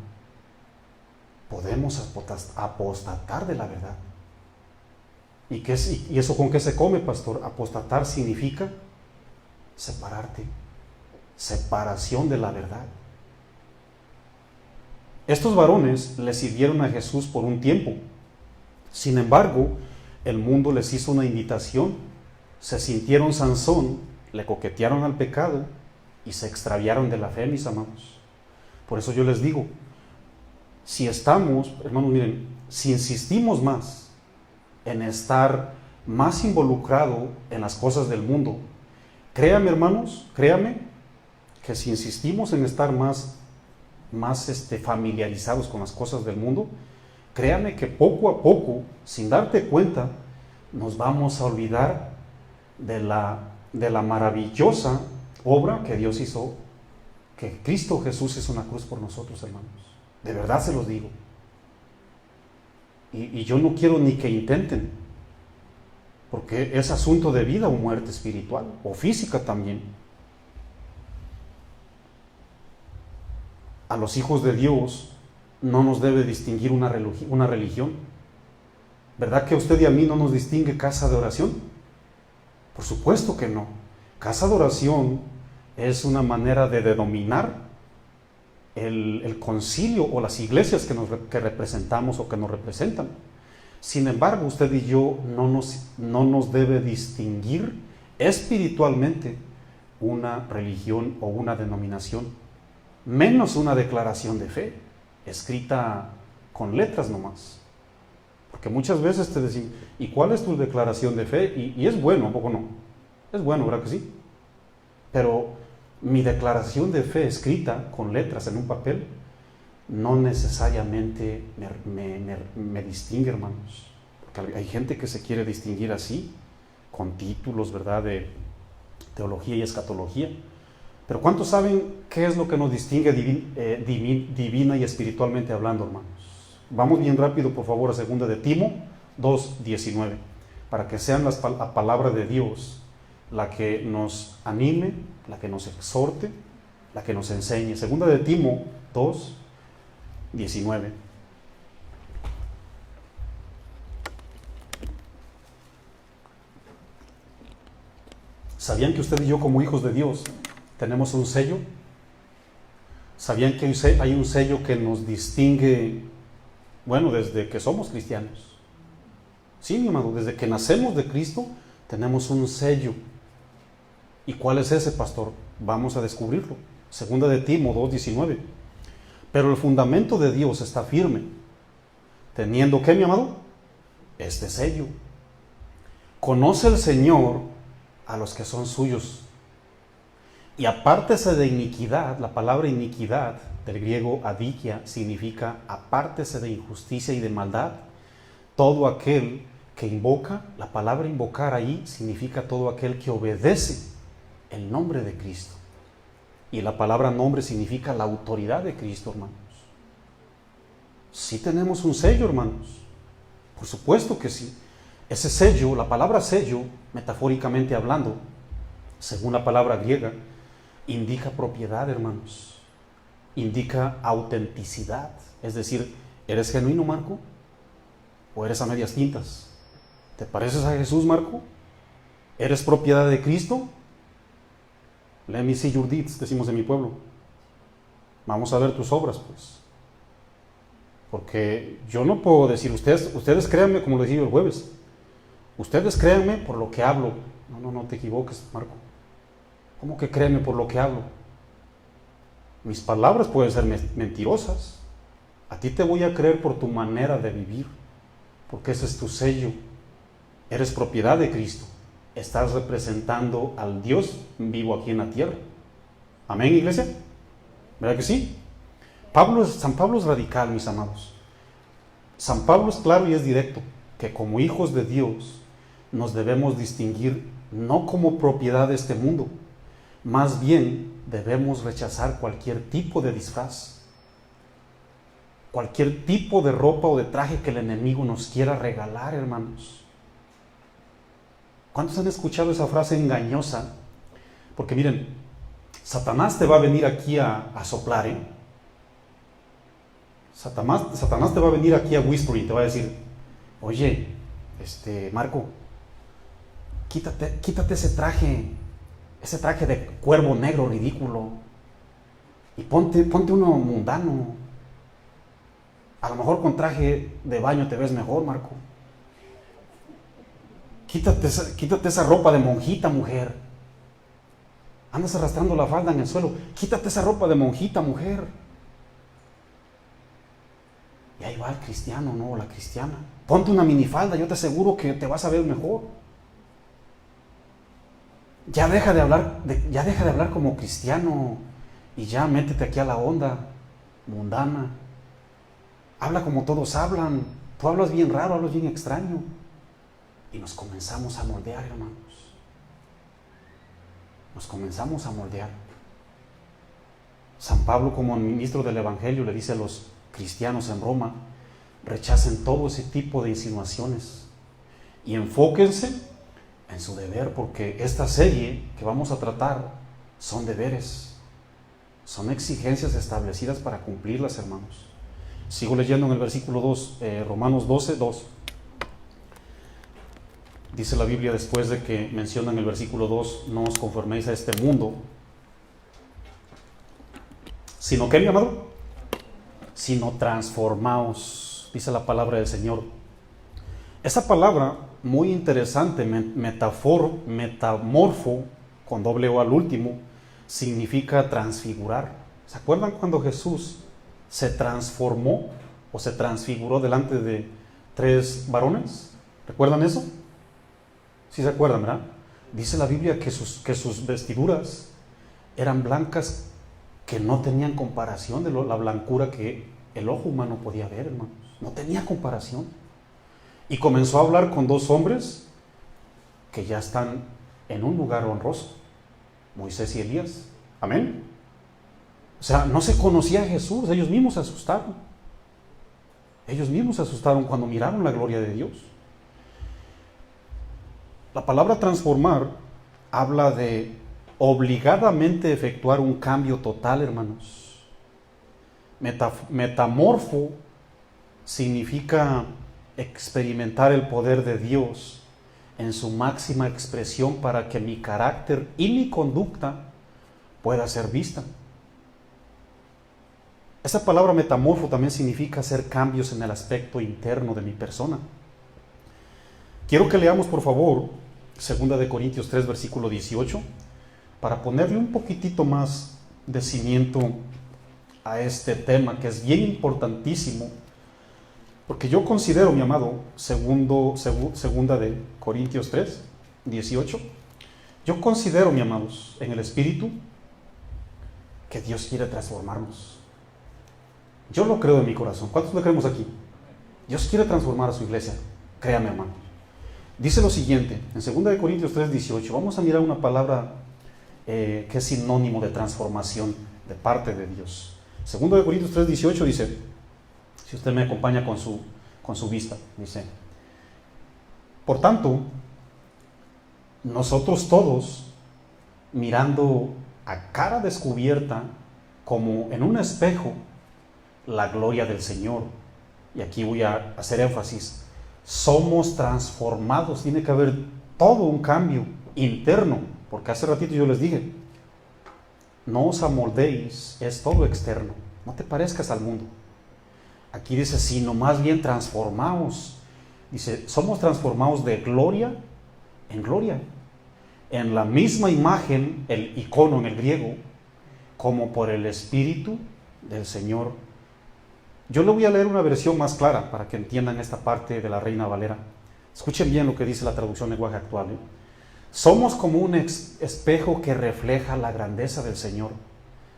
Podemos apostatar de la verdad. ¿Y eso con qué se come, pastor? Apostatar significa separarte, separación de la verdad. Estos varones le sirvieron a Jesús por un tiempo. Sin embargo, el mundo les hizo una invitación, se sintieron Sansón, le coquetearon al pecado y se extraviaron de la fe, mis amados. Por eso yo les digo, si estamos, hermanos, miren, si insistimos más en estar más involucrado en las cosas del mundo, créame, hermanos, créame, que si insistimos en estar más familiarizados con las cosas del mundo, créame que poco a poco, sin darte cuenta, nos vamos a olvidar de la maravillosa obra que Dios hizo, que Cristo Jesús hizo una cruz por nosotros, hermanos. De verdad se los digo. Y yo no quiero ni que intenten, porque es asunto de vida o muerte espiritual, o física también. A los hijos de Dios no nos debe distinguir una religión. ¿Verdad que a usted y a mí no nos distingue casa de oración? Por supuesto que no. Casa de oración es una manera de denominar el concilio o las iglesias que representamos o que nos representan. Sin embargo, usted y yo no nos debe distinguir espiritualmente una religión o una denominación, menos una declaración de fe, escrita con letras nomás. Porque muchas veces te decimos, ¿y cuál es tu declaración de fe? Y es bueno, ¿a poco no? Es bueno, ¿verdad que sí? Pero mi declaración de fe escrita con letras en un papel no necesariamente me distingue, hermanos. Porque hay gente que se quiere distinguir así, con títulos, ¿verdad?, de teología y escatología. Pero ¿cuántos saben qué es lo que nos distingue divina y espiritualmente hablando, hermanos? Vamos bien rápido, por favor, a 2 de Timo 2:19, para que sean la palabra de Dios la que nos anime, la que nos exhorte, la que nos enseñe. 2 de Timo 2:19. ¿Sabían que usted y yo, como hijos de Dios, tenemos un sello? ¿Sabían que hay un sello que nos distingue, bueno, desde que somos cristianos? Sí, mi amado, desde que nacemos de Cristo tenemos un sello. ¿Y cuál es ese, pastor? Vamos a descubrirlo. 2 de Timo 2:19. Pero el fundamento de Dios está firme, teniendo, ¿qué, mi amado? Este sello. Conoce el Señor a los que son suyos, y apártese de iniquidad. La palabra iniquidad, del griego adikia, significa apártese de injusticia y de maldad. Todo aquel que invoca, la palabra invocar ahí significa todo aquel que obedece el nombre de Cristo. Y la palabra nombre significa la autoridad de Cristo, hermanos. Sí tenemos un sello, hermanos. Por supuesto que sí. Ese sello, la palabra sello, metafóricamente hablando, según la palabra griega, indica propiedad, hermanos. Indica autenticidad. Es decir, ¿eres genuino, Marco? ¿O eres a medias tintas? ¿Te pareces a Jesús, Marco? ¿Eres propiedad de Cristo? Let me see your deeds, decimos en mi pueblo. Vamos a ver tus obras, pues. Porque yo no puedo decir, ustedes créanme, como lo dije yo el jueves, ustedes créanme por lo que hablo. No te equivoques, Marco. ¿Cómo que créanme por lo que hablo? Mis palabras pueden ser mentirosas. A ti te voy a creer por tu manera de vivir, porque ese es tu sello. Eres propiedad de Cristo. Estás representando al Dios vivo aquí en la tierra. ¿Amén, iglesia? ¿Verdad que sí? San Pablo es radical, mis amados. San Pablo es claro y es directo, que como hijos de Dios nos debemos distinguir no como propiedad de este mundo, más bien debemos rechazar cualquier tipo de disfraz, cualquier tipo de ropa o de traje que el enemigo nos quiera regalar, hermanos. ¿Cuántos han escuchado esa frase engañosa? Porque miren, Satanás te va a venir aquí a soplar, ¿eh? Satanás te va a venir aquí a whisper y te va a decir, oye, Marco, quítate ese traje de cuervo negro ridículo y ponte uno mundano. A lo mejor con traje de baño te ves mejor, Marco. Quítate esa ropa de monjita, mujer. Andas arrastrando la falda en el suelo. Quítate esa ropa de monjita, mujer. Y ahí va el cristiano, ¿no? O la cristiana. Ponte una minifalda, yo te aseguro que te vas a ver mejor. Ya deja de hablar como cristiano y ya métete aquí a la onda mundana. Habla como todos hablan. Tú hablas bien raro, hablas bien extraño. Y nos comenzamos a moldear, hermanos. Nos comenzamos a moldear. San Pablo, como ministro del Evangelio, le dice a los cristianos en Roma, rechacen todo ese tipo de insinuaciones y enfóquense en su deber, porque esta serie que vamos a tratar son deberes, son exigencias establecidas para cumplirlas, hermanos. Sigo leyendo en el versículo 2, Romanos 12, 2. Dice la Biblia, después de que menciona en el versículo 2, no os conforméis a este mundo, sino que, mi amado, sino transformaos, dice la palabra del Señor. Esa palabra, muy interesante, metamorfo, con doble O al último, significa transfigurar. ¿Se acuerdan cuando Jesús se transformó o se transfiguró delante de 3 varones? ¿Recuerdan eso? ¿Sí se acuerdan, verdad? Dice la Biblia que sus vestiduras eran blancas, que no tenían comparación de la blancura que el ojo humano podía ver, hermanos. No tenía comparación. Y comenzó a hablar con 2 hombres que ya están en un lugar honroso, Moisés y Elías. Amén. O sea, no se conocía a Jesús, ellos mismos se asustaron. Ellos mismos se asustaron cuando miraron la gloria de Dios. La palabra transformar habla de obligadamente efectuar un cambio total, hermanos. Metamorfo significa experimentar el poder de Dios en su máxima expresión para que mi carácter y mi conducta pueda ser vista. Esa palabra metamorfo también significa hacer cambios en el aspecto interno de mi persona. Quiero que leamos, por favor, 2 Corintios 3, versículo 18, para ponerle un poquitito más de cimiento a este tema que es bien importantísimo, porque yo considero, mi amado, 2 Corintios 3, 18, yo considero, mi amados, en el Espíritu, que Dios quiere transformarnos. Yo lo creo en mi corazón. ¿Cuántos lo creemos aquí? Dios quiere transformar a su iglesia. Créame, hermano. Dice lo siguiente, en 2 Corintios 3, 18, vamos a mirar una palabra que es sinónimo de transformación de parte de Dios. 2 Corintios 3, 18 dice, si usted me acompaña con su vista, dice, por tanto, nosotros todos, mirando a cara descubierta, como en un espejo, la gloria del Señor, y aquí voy a hacer énfasis, somos transformados. Tiene que haber todo un cambio interno, porque hace ratito yo les dije, no os amoldéis, es todo externo, no te parezcas al mundo. Aquí dice, sino más bien transformaos. Dice, somos transformados de gloria en gloria, en la misma imagen, el icono en el griego, como por el Espíritu del Señor. Yo le voy a leer una versión más clara para que entiendan esta parte de la Reina Valera. Escuchen bien lo que dice la traducción lenguaje actual. Somos como un espejo que refleja la grandeza del Señor.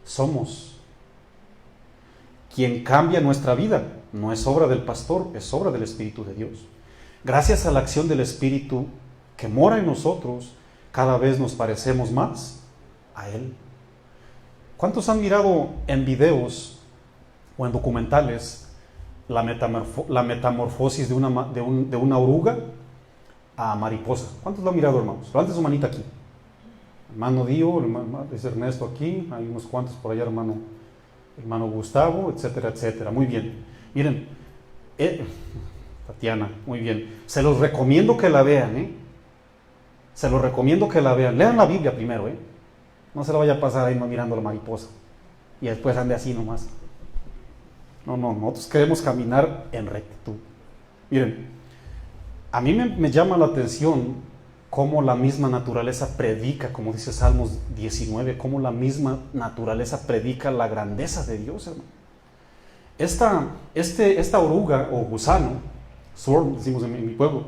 Somos. Quien cambia nuestra vida no es obra del pastor, es obra del Espíritu de Dios. Gracias a la acción del Espíritu que mora en nosotros, cada vez nos parecemos más a Él. ¿Cuántos han mirado en videos o en documentales la metamorfosis de una oruga a mariposa? ¿Cuántos lo han mirado, hermanos? Levanten su manita aquí. Hermano Dio, es Ernesto aquí, hay unos cuantos por allá, hermano Gustavo, etcétera, etcétera. Muy bien. Miren, Tatiana, muy bien. Se los recomiendo que la vean, Se los recomiendo que la vean. Lean la Biblia primero, No se la vaya a pasar ahí mirando la mariposa y después ande así nomás. No, nosotros queremos caminar en rectitud. Miren, a mí me llama la atención cómo la misma naturaleza predica, como dice Salmos 19, cómo la misma naturaleza predica la grandeza de Dios, hermano. Esta oruga o gusano, swarm decimos en mi pueblo,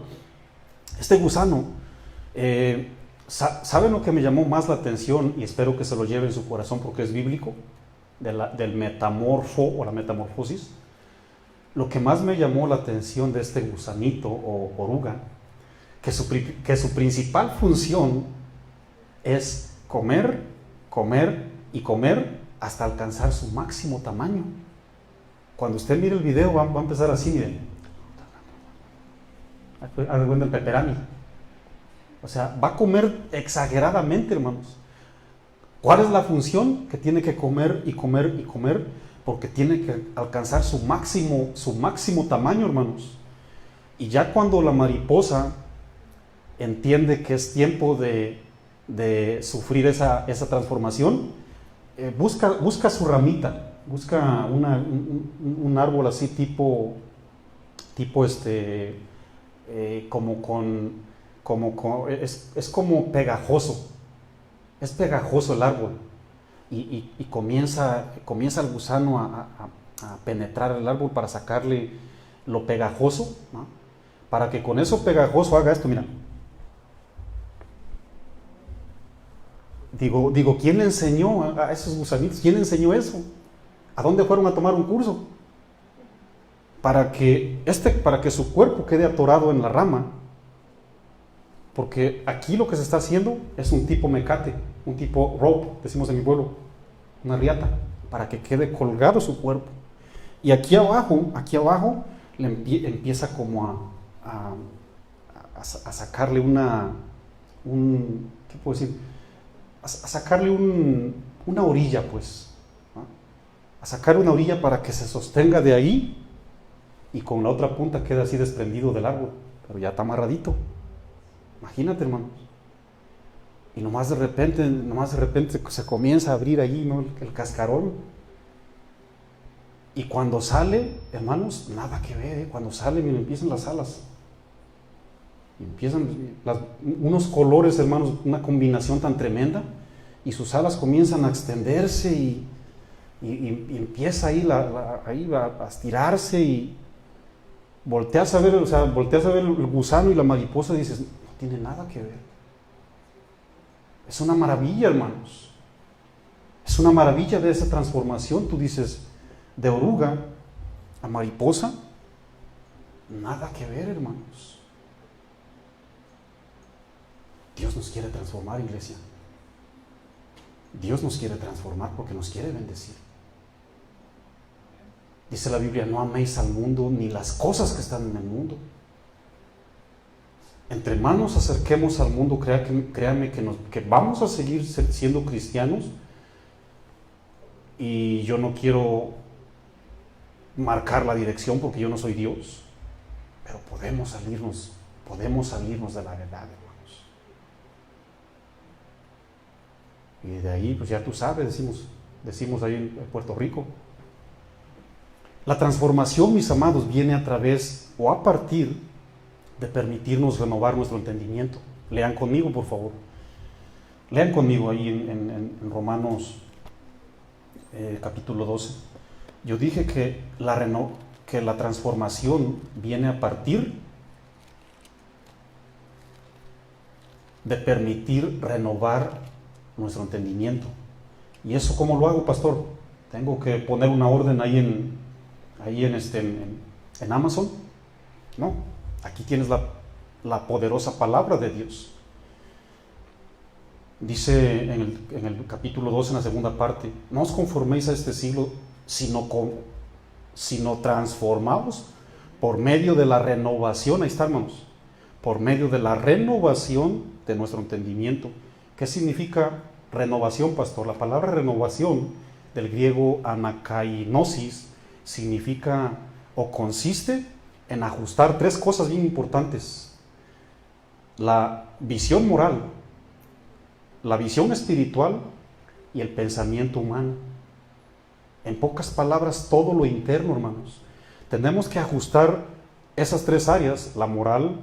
este gusano, ¿saben lo que me llamó más la atención? Y espero que se lo lleve en su corazón porque es bíblico, del metamorfo o la metamorfosis. Lo que más me llamó la atención de este gusanito o oruga, que su principal función es comer, comer y comer hasta alcanzar su máximo tamaño. Cuando usted mire el video va a empezar así, miren. Haz de cuenta el pepperoni. O sea, va a comer exageradamente, hermanos. ¿Cuál es la función? Que tiene que comer y comer y comer, porque tiene que alcanzar su máximo tamaño, hermanos. Y ya cuando la mariposa entiende que es tiempo de sufrir esa transformación, busca su ramita, busca un árbol así tipo es como pegajoso. Es pegajoso el árbol y comienza el gusano a penetrar el árbol para sacarle lo pegajoso, ¿no? Para que con eso pegajoso haga esto, mira. Digo, ¿quién le enseñó a esos gusanitos? ¿Quién le enseñó eso? ¿A dónde fueron a tomar un curso? Para que su cuerpo quede atorado en la rama. Porque aquí lo que se está haciendo es un tipo mecate, un tipo rope, decimos en mi pueblo, una riata, para que quede colgado su cuerpo. Y aquí abajo le empieza como a sacarle ¿qué puedo decir? A sacarle una orilla, pues, ¿no? A sacarle una orilla para que se sostenga de ahí y con la otra punta queda así desprendido del árbol, pero ya está amarradito. Imagínate, hermanos. Y nomás de repente se comienza a abrir ahí, ¿no? el cascarón. Y cuando sale, hermanos, nada que ver, Cuando sale, miren, empiezan las alas. Y empiezan unos colores, hermanos, una combinación tan tremenda. Y sus alas comienzan a extenderse y empieza ahí a estirarse y volteas a ver el gusano y la mariposa y dices, no tiene nada que ver. Es una maravilla, hermanos. Es una maravilla de esa transformación. Tú dices, de oruga a mariposa, nada que ver, hermanos. Dios nos quiere transformar, iglesia. Dios nos quiere transformar porque nos quiere bendecir. Dice la Biblia, no améis al mundo ni las cosas que están en el mundo. Entre más nos acerquemos al mundo, créanme que vamos a seguir siendo cristianos. Y yo no quiero marcar la dirección porque yo no soy Dios, pero podemos salirnos de la verdad, hermanos. Y de ahí, pues ya tú sabes, decimos ahí en Puerto Rico. La transformación, mis amados, viene a través o a partir de permitirnos renovar nuestro entendimiento. Lean conmigo, por favor. Lean conmigo ahí en Romanos capítulo 12. Yo dije que la transformación viene a partir de permitir renovar nuestro entendimiento. ¿Y eso cómo lo hago, pastor? ¿Tengo que poner una orden ahí en Amazon? No, aquí tienes la poderosa palabra de Dios. Dice en el capítulo 2, en la segunda parte: no os conforméis a este siglo, sino transformaos por medio de la renovación. Ahí está, hermanos, por medio de la renovación de nuestro entendimiento. ¿Qué significa renovación, pastor? La palabra renovación, del griego anakainosis, significa o consiste en ajustar tres cosas bien importantes: la visión moral, la visión espiritual y el pensamiento humano. En pocas palabras, todo lo interno, hermanos. Tenemos que ajustar esas tres áreas: la moral,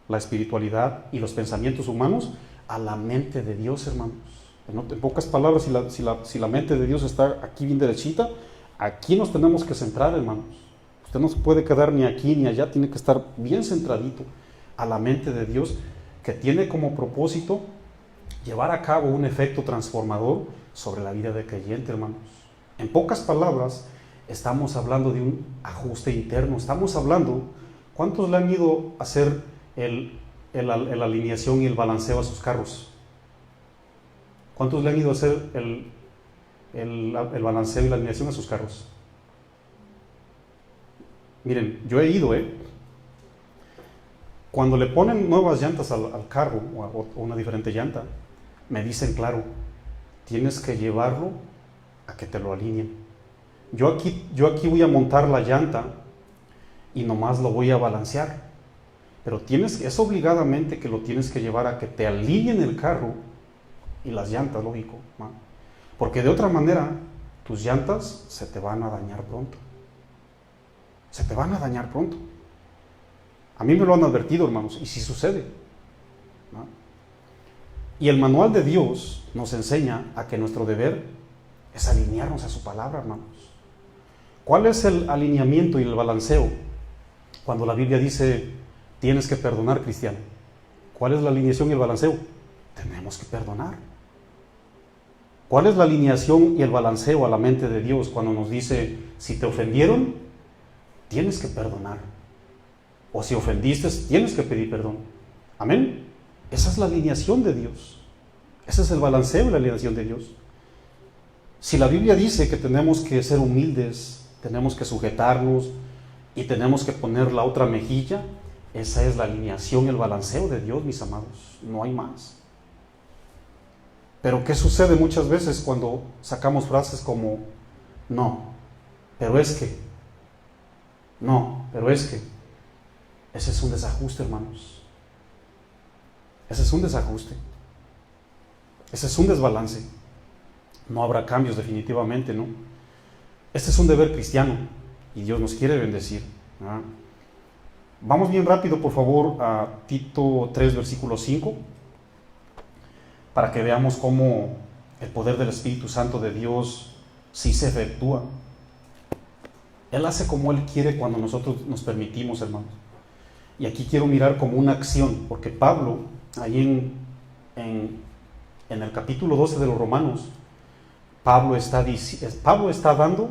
la espiritualidad y los pensamientos humanos, a la mente de Dios, hermanos. En pocas palabras, si la mente de Dios está aquí bien derechita, aquí nos tenemos que centrar, hermanos. Usted no se puede quedar ni aquí ni allá, tiene que estar bien centradito a la mente de Dios, que tiene como propósito llevar a cabo un efecto transformador sobre la vida del creyente, hermanos. En pocas palabras, estamos hablando de un ajuste interno. Estamos hablando, ¿cuántos le han ido a hacer la alineación y el balanceo a sus carros? ¿Cuántos le han ido a hacer el balanceo y la alineación a sus carros? Miren, yo he ido, cuando le ponen nuevas llantas al carro o una diferente llanta, me dicen claro: tienes que llevarlo a que te lo alineen. Yo aquí voy a montar la llanta y nomás lo voy a balancear, pero es obligadamente que lo tienes que llevar a que te alineen el carro y las llantas, lógico, ¿no? Porque de otra manera tus llantas se te van a dañar pronto. Se te van a dañar pronto. A mí me lo han advertido, hermanos, y sí sucede, ¿no? Y el manual de Dios nos enseña a que nuestro deber es alinearnos a su palabra, hermanos. ¿Cuál es el alineamiento y el balanceo? Cuando la Biblia dice: tienes que perdonar, cristiano. ¿Cuál es la alineación y el balanceo? Tenemos que perdonar. ¿Cuál es la alineación y el balanceo a la mente de Dios cuando nos dice: si te ofendieron, tienes que perdonar? O si ofendiste, tienes que pedir perdón. Amén. Esa es la alineación de Dios. Ese es el balanceo y la alineación de Dios. Si la Biblia dice que tenemos que ser humildes, tenemos que sujetarnos y tenemos que poner la otra mejilla, esa es la alineación y el balanceo de Dios, mis amados. No hay más. Pero ¿qué sucede muchas veces cuando sacamos frases como: no, pero es que? No, pero es que. Ese es un desajuste, hermanos. Ese es un desajuste. Ese es un desbalance. No habrá cambios, definitivamente, ¿no? Este es un deber cristiano y Dios nos quiere bendecir, ¿no? Vamos bien rápido, por favor, a Tito 3, versículo 5, para que veamos cómo el poder del Espíritu Santo de Dios sí se efectúa. Él hace como Él quiere cuando nosotros nos permitimos, hermanos. Y aquí quiero mirar como una acción, porque Pablo, ahí en el capítulo 12 de los Romanos, Pablo está dando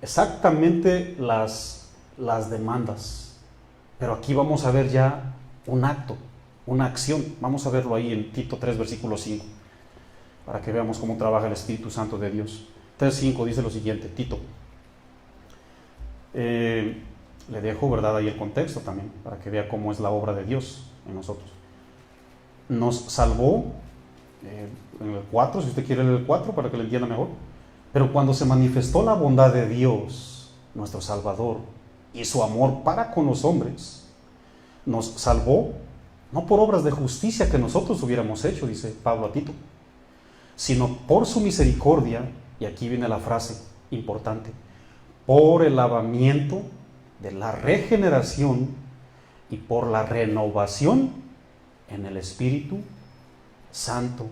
exactamente las demandas. Pero aquí vamos a ver ya un acto, una acción. Vamos a verlo ahí en Tito 3, versículo 5, para que veamos cómo trabaja el Espíritu Santo de Dios. 3:5 dice lo siguiente, Tito. Le dejo, ¿verdad?, ahí el contexto también, para que vea cómo es la obra de Dios en nosotros. Nos salvó, en el 4, si usted quiere leer el 4 para que lo entienda mejor. Pero cuando se manifestó la bondad de Dios, nuestro Salvador, y su amor para con los hombres, nos salvó, no por obras de justicia que nosotros hubiéramos hecho, dice Pablo a Tito, sino por su misericordia, y aquí viene la frase importante, por el lavamiento de la regeneración y por la renovación en el Espíritu Santo.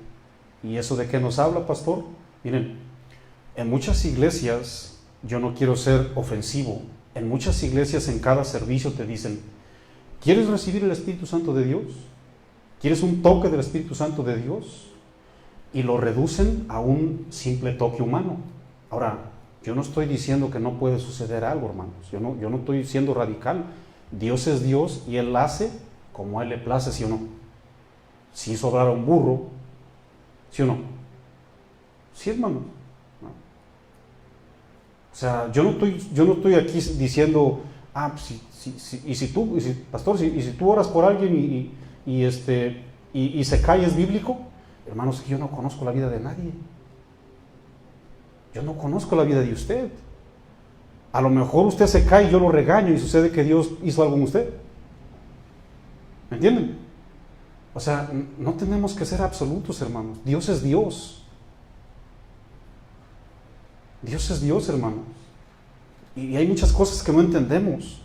¿Y eso de qué nos habla, pastor? Miren, en muchas iglesias, yo no quiero ser ofensivo, en muchas iglesias en cada servicio te dicen, ¿quieres recibir el Espíritu Santo de Dios? ¿Quieres un toque del Espíritu Santo de Dios? Y lo reducen a un simple toque humano. Ahora, yo no estoy diciendo que no puede suceder algo, hermanos. Yo no estoy siendo radical. Dios es Dios y Él hace como a Él le place, ¿sí o no? Si hizo hablar a un burro, ¿sí o no? Sí, hermano. No. O sea, yo no estoy aquí diciendo, pues, pastor, si tú oras por alguien y se cae, ¿es bíblico? Hermanos, que yo no conozco la vida de nadie. Yo no conozco la vida de usted. A lo mejor usted se cae y yo lo regaño y sucede que Dios hizo algo en usted. ¿Me entienden? O sea, no tenemos que ser absolutos, hermanos. Dios es Dios. Dios es Dios, hermanos. Y hay muchas cosas que no entendemos.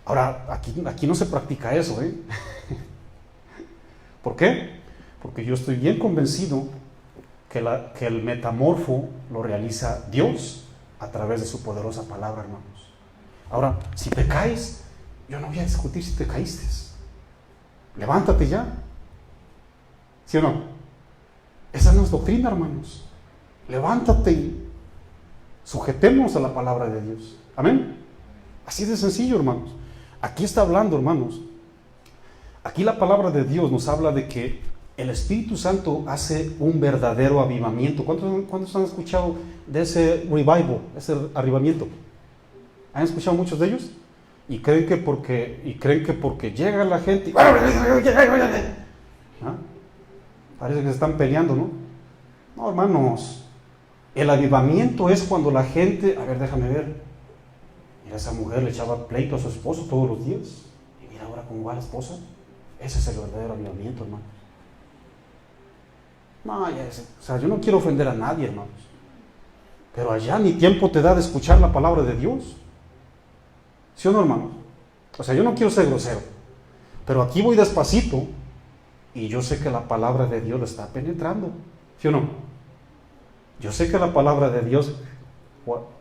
Ahora, aquí no se practica eso, ¿eh? ¿Por qué? Porque yo estoy bien convencido que el metamorfo lo realiza Dios a través de su poderosa palabra, hermanos. Ahora, si te caes, yo no voy a discutir si te caíste. Levántate ya. ¿Sí o no? Esa no es doctrina, hermanos. Levántate y sujetemos a la palabra de Dios. Amén. Así de sencillo, hermanos. Aquí está hablando, hermanos. Aquí la palabra de Dios nos habla de que el Espíritu Santo hace un verdadero avivamiento. ¿Cuántos han escuchado de ese revival, ese avivamiento? ¿Han escuchado muchos de ellos? Y creen que porque llega la gente, ¿ah? Parece que se están peleando, ¿no? No, hermanos. El avivamiento es cuando la gente, déjame ver. Mira, esa mujer le echaba pleito a su esposo todos los días. Y mira ahora cómo va la esposa. Ese es el verdadero avivamiento, hermano. No, yo no quiero ofender a nadie, hermanos. Pero allá ni tiempo te da de escuchar la palabra de Dios. ¿Sí o no, hermanos? O sea, yo no quiero ser grosero. Pero aquí voy despacito y yo sé que la palabra de Dios lo está penetrando. ¿Sí o no? Yo sé que la palabra de Dios,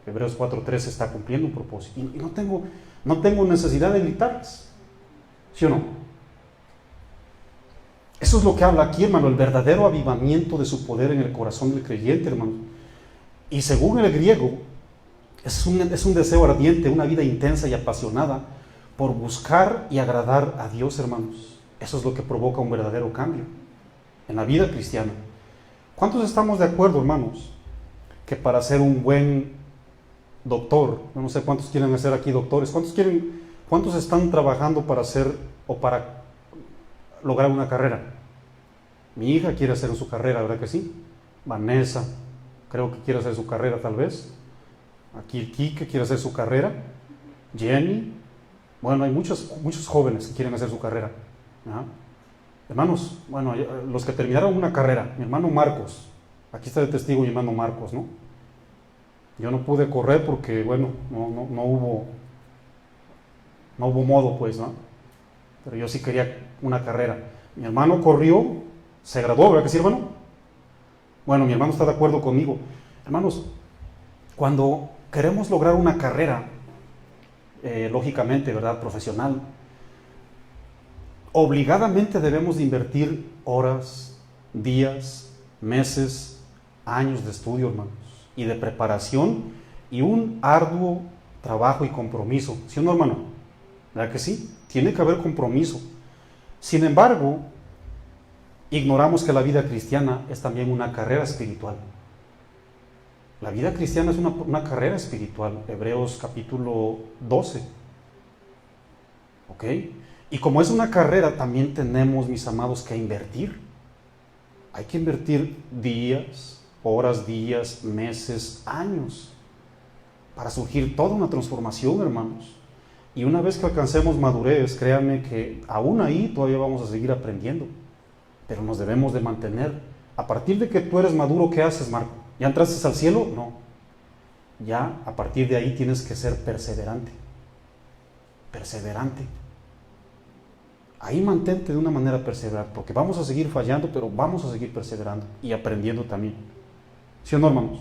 Hebreos 4:13, está cumpliendo un propósito. Y no tengo necesidad de gritarles. ¿Sí o no? Eso es lo que habla aquí, hermano, el verdadero avivamiento de su poder en el corazón del creyente, hermano. Y según el griego, es un deseo ardiente, una vida intensa y apasionada por buscar y agradar a Dios, hermanos. Eso es lo que provoca un verdadero cambio en la vida cristiana. ¿Cuántos estamos de acuerdo, hermanos, que para ser un buen doctor, yo no sé cuántos quieren ser aquí doctores, cuántos están trabajando para hacer o para lograr una carrera? Mi hija quiere hacer su carrera, ¿verdad que sí? Vanessa, creo que quiere hacer su carrera tal vez. Aquí el Quique quiere hacer su carrera. Jenny. Bueno, hay muchos jóvenes que quieren hacer su carrera. ¿Ah? Hermanos, bueno, los que terminaron una carrera, mi hermano Marcos, aquí está de testigo mi hermano Marcos, ¿no? Yo no pude correr porque, bueno, no hubo modo, pues, ¿no? Pero yo sí quería una carrera. Mi hermano corrió, se graduó, ¿verdad que sí, hermano? Bueno, mi hermano está de acuerdo conmigo. Hermanos, cuando queremos lograr una carrera, lógicamente, ¿verdad?, profesional, obligadamente debemos de invertir horas, días, meses, años de estudio, hermanos, y de preparación, y un arduo trabajo y compromiso. ¿Sí o no, hermano? ¿Verdad que sí? Tiene que haber compromiso. Sin embargo, ignoramos que la vida cristiana es también una carrera espiritual. La vida cristiana es una carrera espiritual. Hebreos capítulo 12. ¿Ok? Y como es una carrera, también tenemos, mis amados, que invertir. Hay que invertir días, horas, meses, años, para surgir toda una transformación, hermanos. Y una vez que alcancemos madurez, créanme que aún ahí todavía vamos a seguir aprendiendo. Pero nos debemos de mantener A partir de que tú eres maduro, ¿qué haces, Marco? ¿Ya entraste al cielo? No. Ya a partir de ahí tienes que ser perseverante. Perseverante. Ahí mantente de una manera perseverante, porque vamos a seguir fallando, pero vamos a seguir perseverando y aprendiendo también. ¿Sí o no, hermanos?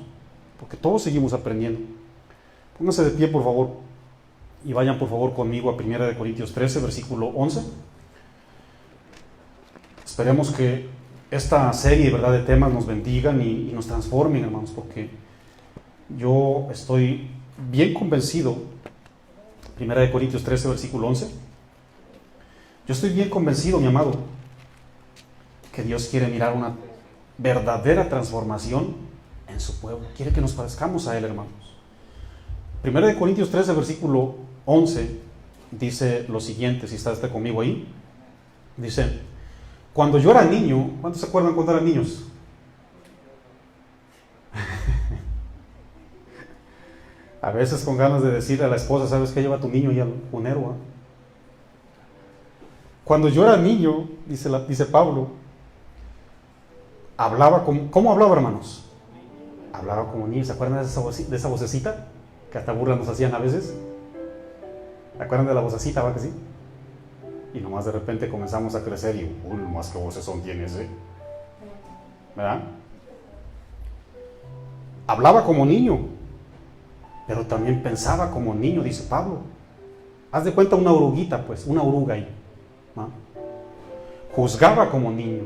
Porque todos seguimos aprendiendo. Pónganse de pie, por favor, y vayan, por favor, conmigo a 1 Corintios 13, versículo 11. Esperemos que esta serie, ¿verdad?, de temas nos bendigan y nos transformen, hermanos, porque yo estoy bien convencido. 1 Corintios 13, versículo 11. Yo estoy bien convencido, mi amado, que Dios quiere mirar una verdadera transformación en su pueblo. Quiere que nos parezcamos a Él, hermanos. 1 Corintios 13, versículo 11, dice lo siguiente, si está usted conmigo ahí. Dice: cuando yo era niño, ¿cuántos se acuerdan cuando eran niños? A veces con ganas de decirle a la esposa: ¿sabes qué? Lleva a tu niño y al cunero, ¿eh? Cuando yo era niño, dice Pablo, hablaba como... ¿Cómo hablaba, hermanos? Hablaba como niño. ¿Se acuerdan de esa vocecita? Que hasta burla nos hacían a veces. ¿Se acuerdan de la vocecita, va que sí? Y nomás de repente comenzamos a crecer y más que vocesón tienes, ¿eh? ¿Verdad? Hablaba como niño, pero también pensaba como niño, dice Pablo. Haz de cuenta una oruguita, pues, una oruga ahí, ¿no? Juzgaba como niño.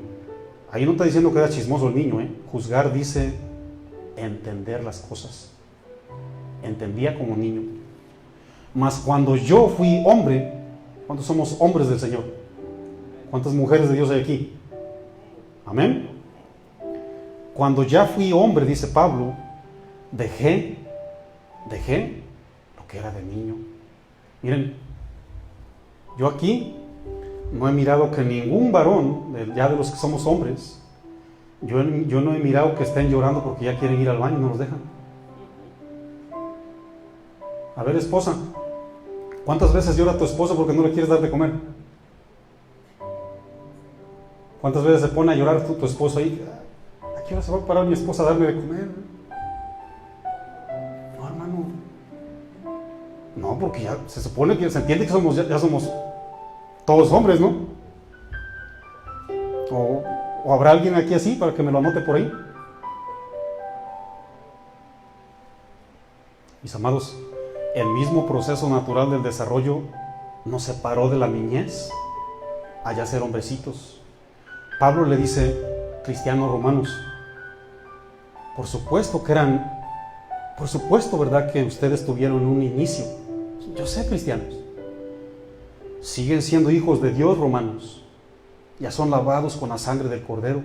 Ahí no está diciendo que era chismoso el niño, ¿eh? Juzgar dice entender las cosas. Entendía como niño. Mas cuando yo fui hombre, ¿cuántos somos hombres del Señor? ¿Cuántas mujeres de Dios hay aquí? Amén. Cuando ya fui hombre, dice Pablo, dejé lo que era de niño. Miren, yo aquí no he mirado que ningún varón, ya de los que somos hombres, yo no he mirado que estén llorando porque ya quieren ir al baño y no los dejan. A ver, esposa, ¿cuántas veces llora tu esposo porque no le quieres dar de comer? ¿Cuántas veces se pone a llorar tu esposo ahí? ¿A qué hora se va a parar mi esposa a darme de comer? No, hermano. No, porque ya se supone que se entiende que ya somos todos hombres, ¿no? O habrá alguien aquí así para que me lo anote por ahí. Mis amados, el mismo proceso natural del desarrollo nos separó de la niñez a ya ser hombrecitos. Pablo le dice, cristianos romanos, por supuesto, ¿verdad?, que ustedes tuvieron un inicio. Yo sé, cristianos, siguen siendo hijos de Dios, romanos. Ya son lavados con la sangre del Cordero.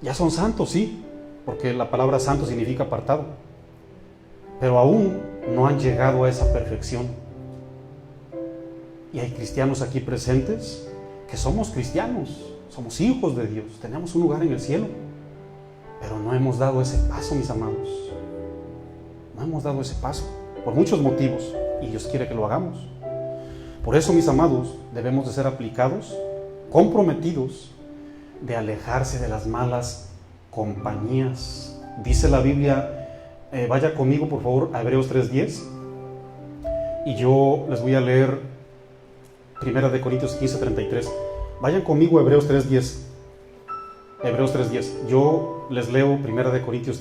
Ya son santos, sí, porque la palabra santo significa apartado. Pero aún no han llegado a esa perfección. Y hay cristianos aquí presentes que somos cristianos, somos hijos de Dios, tenemos un lugar en el cielo, pero no hemos dado ese paso, mis amados. No hemos dado ese paso, por muchos motivos, y Dios quiere que lo hagamos. Por eso, mis amados, debemos de ser aplicados, comprometidos, de alejarse de las malas compañías. Dice la Biblia, vaya conmigo por favor a Hebreos 3:10, y yo les voy a leer 1 Corintios 15:33. Vayan conmigo a Hebreos 3:10. Hebreos 3:10. Yo les leo 1 Corintios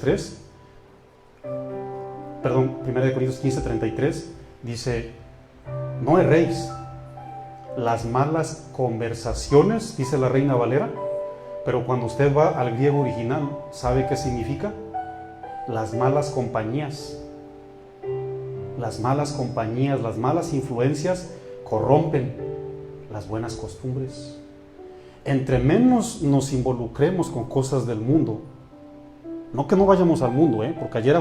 15:33. Dice, no erréis. Las malas conversaciones, dice la Reina Valera, pero cuando usted va al griego original, ¿sabe qué significa? Las malas compañías. Las malas compañías, las malas influencias corrompen las buenas costumbres. Entre menos nos involucremos con cosas del mundo, no que no vayamos al mundo, porque ayer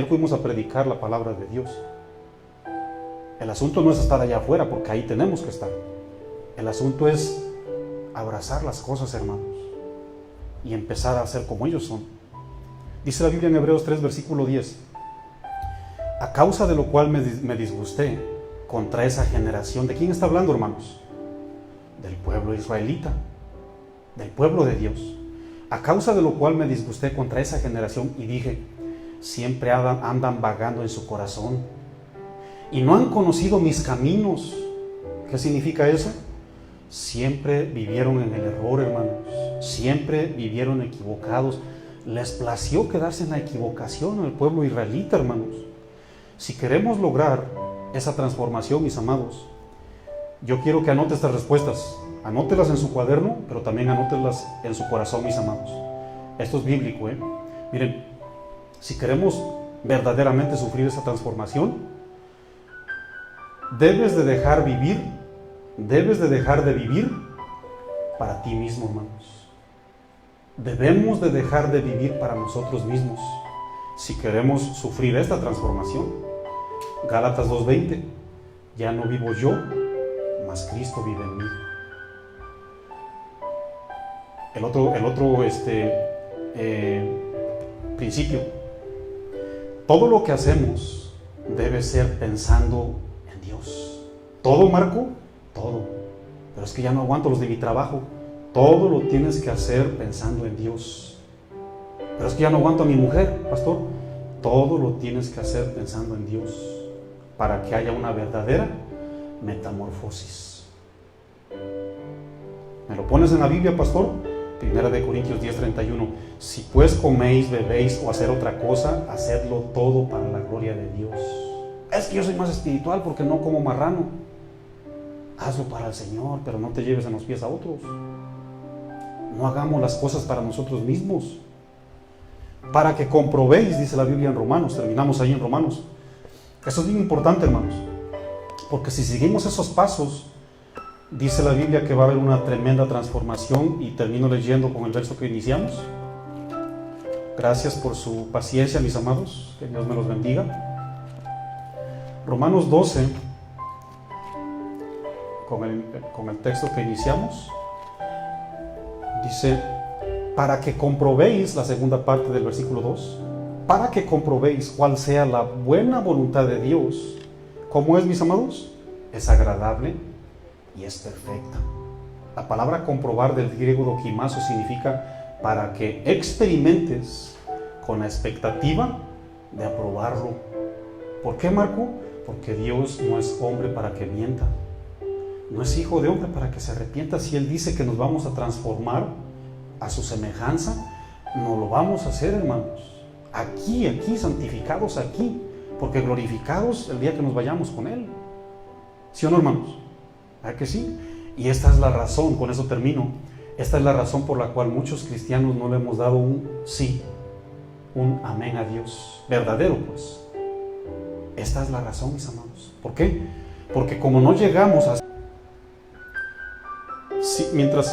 fuimos a predicar la palabra de Dios. El asunto no es estar allá afuera, porque ahí tenemos que estar. El asunto es abrazar las cosas, hermanos, y empezar a hacer como ellos son. Dice la Biblia en Hebreos 3, versículo 10, a causa de lo cual me disgusté contra esa generación. ¿De quién está hablando, hermanos? Del pueblo israelita, del pueblo de Dios. A causa de lo cual me disgusté contra esa generación y dije, siempre andan vagando en su corazón y no han conocido mis caminos. ¿Qué significa eso? Siempre vivieron en el error, hermanos. Siempre vivieron equivocados. Les plació quedarse en la equivocación al pueblo israelita, hermanos. Si queremos lograr esa transformación, mis amados, yo quiero que anote estas respuestas. Anótelas en su cuaderno, pero también anótelas en su corazón, mis amados. Esto es bíblico, ¿eh? Miren, si queremos verdaderamente sufrir esa transformación, debes de dejar de vivir para ti mismo, hermanos. Debemos de dejar de vivir para nosotros mismos si queremos sufrir esta transformación. Gálatas 2:20, ya no vivo yo, mas Cristo vive en mí. El otro principio, todo lo que hacemos debe ser pensando en Dios. Todo, Marco, todo. Pero es que ya no aguanto los de mi trabajo. Todo lo tienes que hacer pensando en Dios. Pero es que ya no aguanto a mi mujer, pastor. Todo lo tienes que hacer pensando en Dios para que haya una verdadera metamorfosis. ¿Me lo pones en la Biblia, pastor? 1 Corintios 10:31. Si pues coméis, bebéis o hacer otra cosa, hacedlo todo para la gloria de Dios. Es que yo soy más espiritual porque no como marrano. Hazlo para el Señor, pero no te lleves en los pies a otros. No hagamos las cosas para nosotros mismos. Para que comprobéis, dice la Biblia en Romanos. Terminamos ahí en Romanos. Eso es bien importante, hermanos, porque si seguimos esos pasos, dice la Biblia que va a haber una tremenda transformación. Y termino leyendo con el verso que iniciamos. Gracias por su paciencia, mis amados. Que Dios me los bendiga. Romanos 12, con el texto que iniciamos, dice, para que comprobéis, la segunda parte del versículo 2, para que comprobéis cuál sea la buena voluntad de Dios. ¿Cómo es, mis amados? Es agradable y es perfecta. La palabra comprobar del griego dokimazo significa para que experimentes con la expectativa de aprobarlo. ¿Por qué, Marco? Porque Dios no es hombre para que mienta. No es hijo de hombre para que se arrepienta. Si Él dice que nos vamos a transformar a su semejanza, no lo vamos a hacer, hermanos. Aquí, santificados aquí, porque glorificados el día que nos vayamos con Él. ¿Sí o no, hermanos? ¿Verdad que sí? Y esta es la razón, con eso termino, esta es la razón por la cual muchos cristianos no le hemos dado un sí, un amén a Dios, verdadero pues. Esta es la razón, mis amados. ¿Por qué? Porque como no llegamos a... Sí, mientras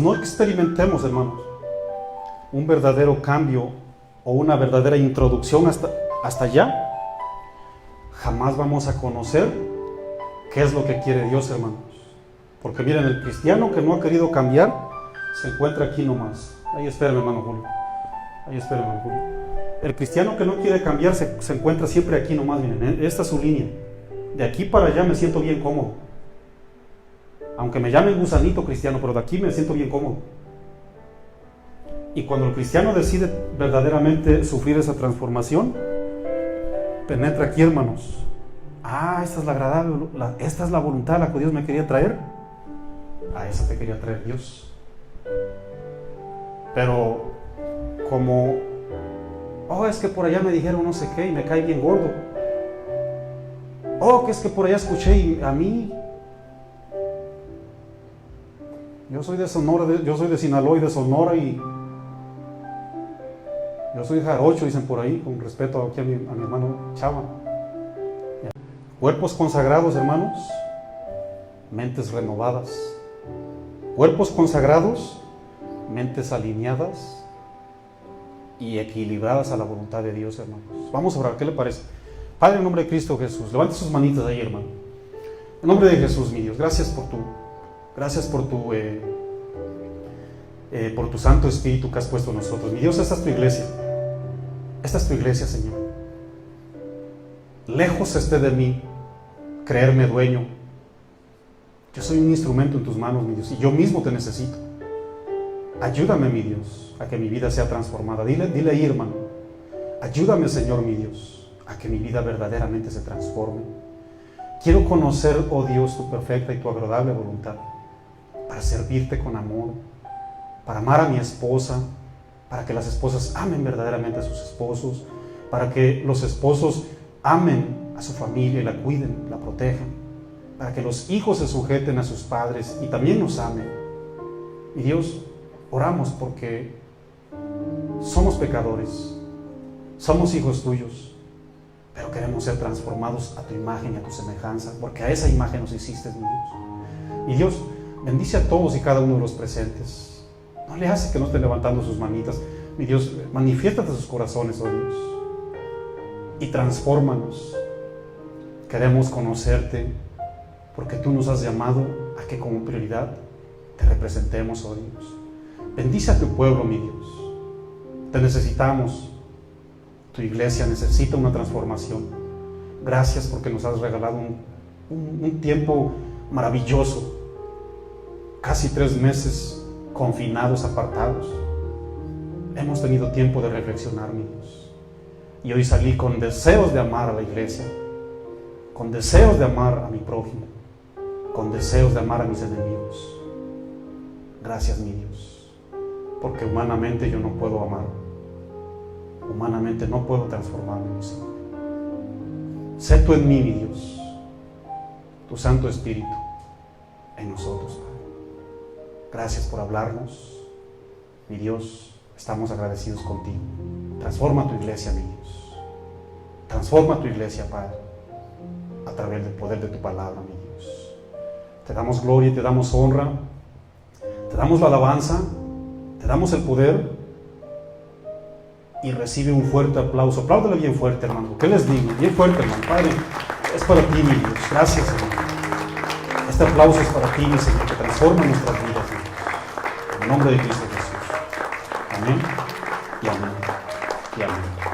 no experimentemos, hermanos, un verdadero cambio o una verdadera introducción hasta allá, jamás vamos a conocer qué es lo que quiere Dios, hermanos. Porque miren, el cristiano que no ha querido cambiar se encuentra aquí nomás. Ahí espérame, hermano Julio. Ahí espérame, hermano Julio. El cristiano que no quiere cambiar se encuentra siempre aquí nomás. Miren, esta es su línea. De aquí para allá me siento bien cómodo. Aunque me llamen gusanito cristiano, pero de aquí me siento bien cómodo. Y cuando el cristiano decide verdaderamente sufrir esa transformación, penetra aquí, hermanos. Esta es la agradable, esta es la voluntad a la que Dios me quería traer. A esa te quería traer Dios. Pero como, es que por allá me dijeron no sé qué y me cae bien gordo. Que es que por allá escuché y a mí, yo soy de Sonora, yo soy de Sinaloa y de Sonora y yo soy jarocho, dicen por ahí, con respeto aquí a mi hermano Chava. Cuerpos consagrados, hermanos, mentes renovadas. Cuerpos consagrados, mentes alineadas y equilibradas a la voluntad de Dios, hermanos. Vamos a orar, ¿qué le parece? Padre, en nombre de Cristo Jesús, levante sus manitas ahí, hermano. En nombre de Jesús, mi Dios, gracias por tu Santo Espíritu que has puesto en nosotros. Mi Dios, esta es tu iglesia. Esta es tu iglesia, Señor. Lejos esté de mí creerme dueño. Yo soy un instrumento en tus manos, mi Dios, y yo mismo te necesito. Ayúdame, mi Dios, a que mi vida sea transformada. Dile ahí, hermano. Ayúdame, Señor, mi Dios, a que mi vida verdaderamente se transforme. Quiero conocer, oh Dios, tu perfecta y tu agradable voluntad, para servirte con amor, para amar a mi esposa, para que las esposas amen verdaderamente a sus esposos, para que los esposos amen a su familia y la cuiden, la protejan, para que los hijos se sujeten a sus padres y también nos amen. Mi Dios, oramos porque somos pecadores, somos hijos tuyos, pero queremos ser transformados a tu imagen y a tu semejanza, porque a esa imagen nos hiciste, mi Dios. Mi Dios, bendice a todos y cada uno de los presentes. No le hace que no estén levantando sus manitas. Mi Dios, manifiéstate sus corazones, oh Dios, y transfórmanos. Queremos conocerte, porque tú nos has llamado a que como prioridad te representemos, oh Dios. Bendice a tu pueblo, mi Dios. Te necesitamos. Tu iglesia necesita una transformación. Gracias porque nos has regalado un tiempo maravilloso. Casi 3 meses confinados, apartados. Hemos tenido tiempo de reflexionar, mi Dios. Y hoy salí con deseos de amar a la iglesia, con deseos de amar a mi prójimo, con deseos de amar a mis enemigos. Gracias, mi Dios, porque humanamente yo no puedo amar. Humanamente no puedo transformarme, mi Señor. Sé tú en mí, mi Dios, tu Santo Espíritu en nosotros, Padre. Gracias por hablarnos, mi Dios, estamos agradecidos contigo. Transforma tu iglesia, mi Dios. Transforma tu iglesia, Padre, a través del poder de tu palabra, mi Dios. Te damos gloria y te damos honra, te damos la alabanza, te damos el poder. Y recibe un fuerte aplauso. Apláudale bien fuerte, hermano. ¿Qué les digo? Bien fuerte, hermano. Padre, es para ti, mi Dios. Gracias, Señor. Este aplauso es para ti, mi Señor, que transforma nuestras vidas, mi Dios. En el nombre de Cristo Jesús. Amén y amén y amén.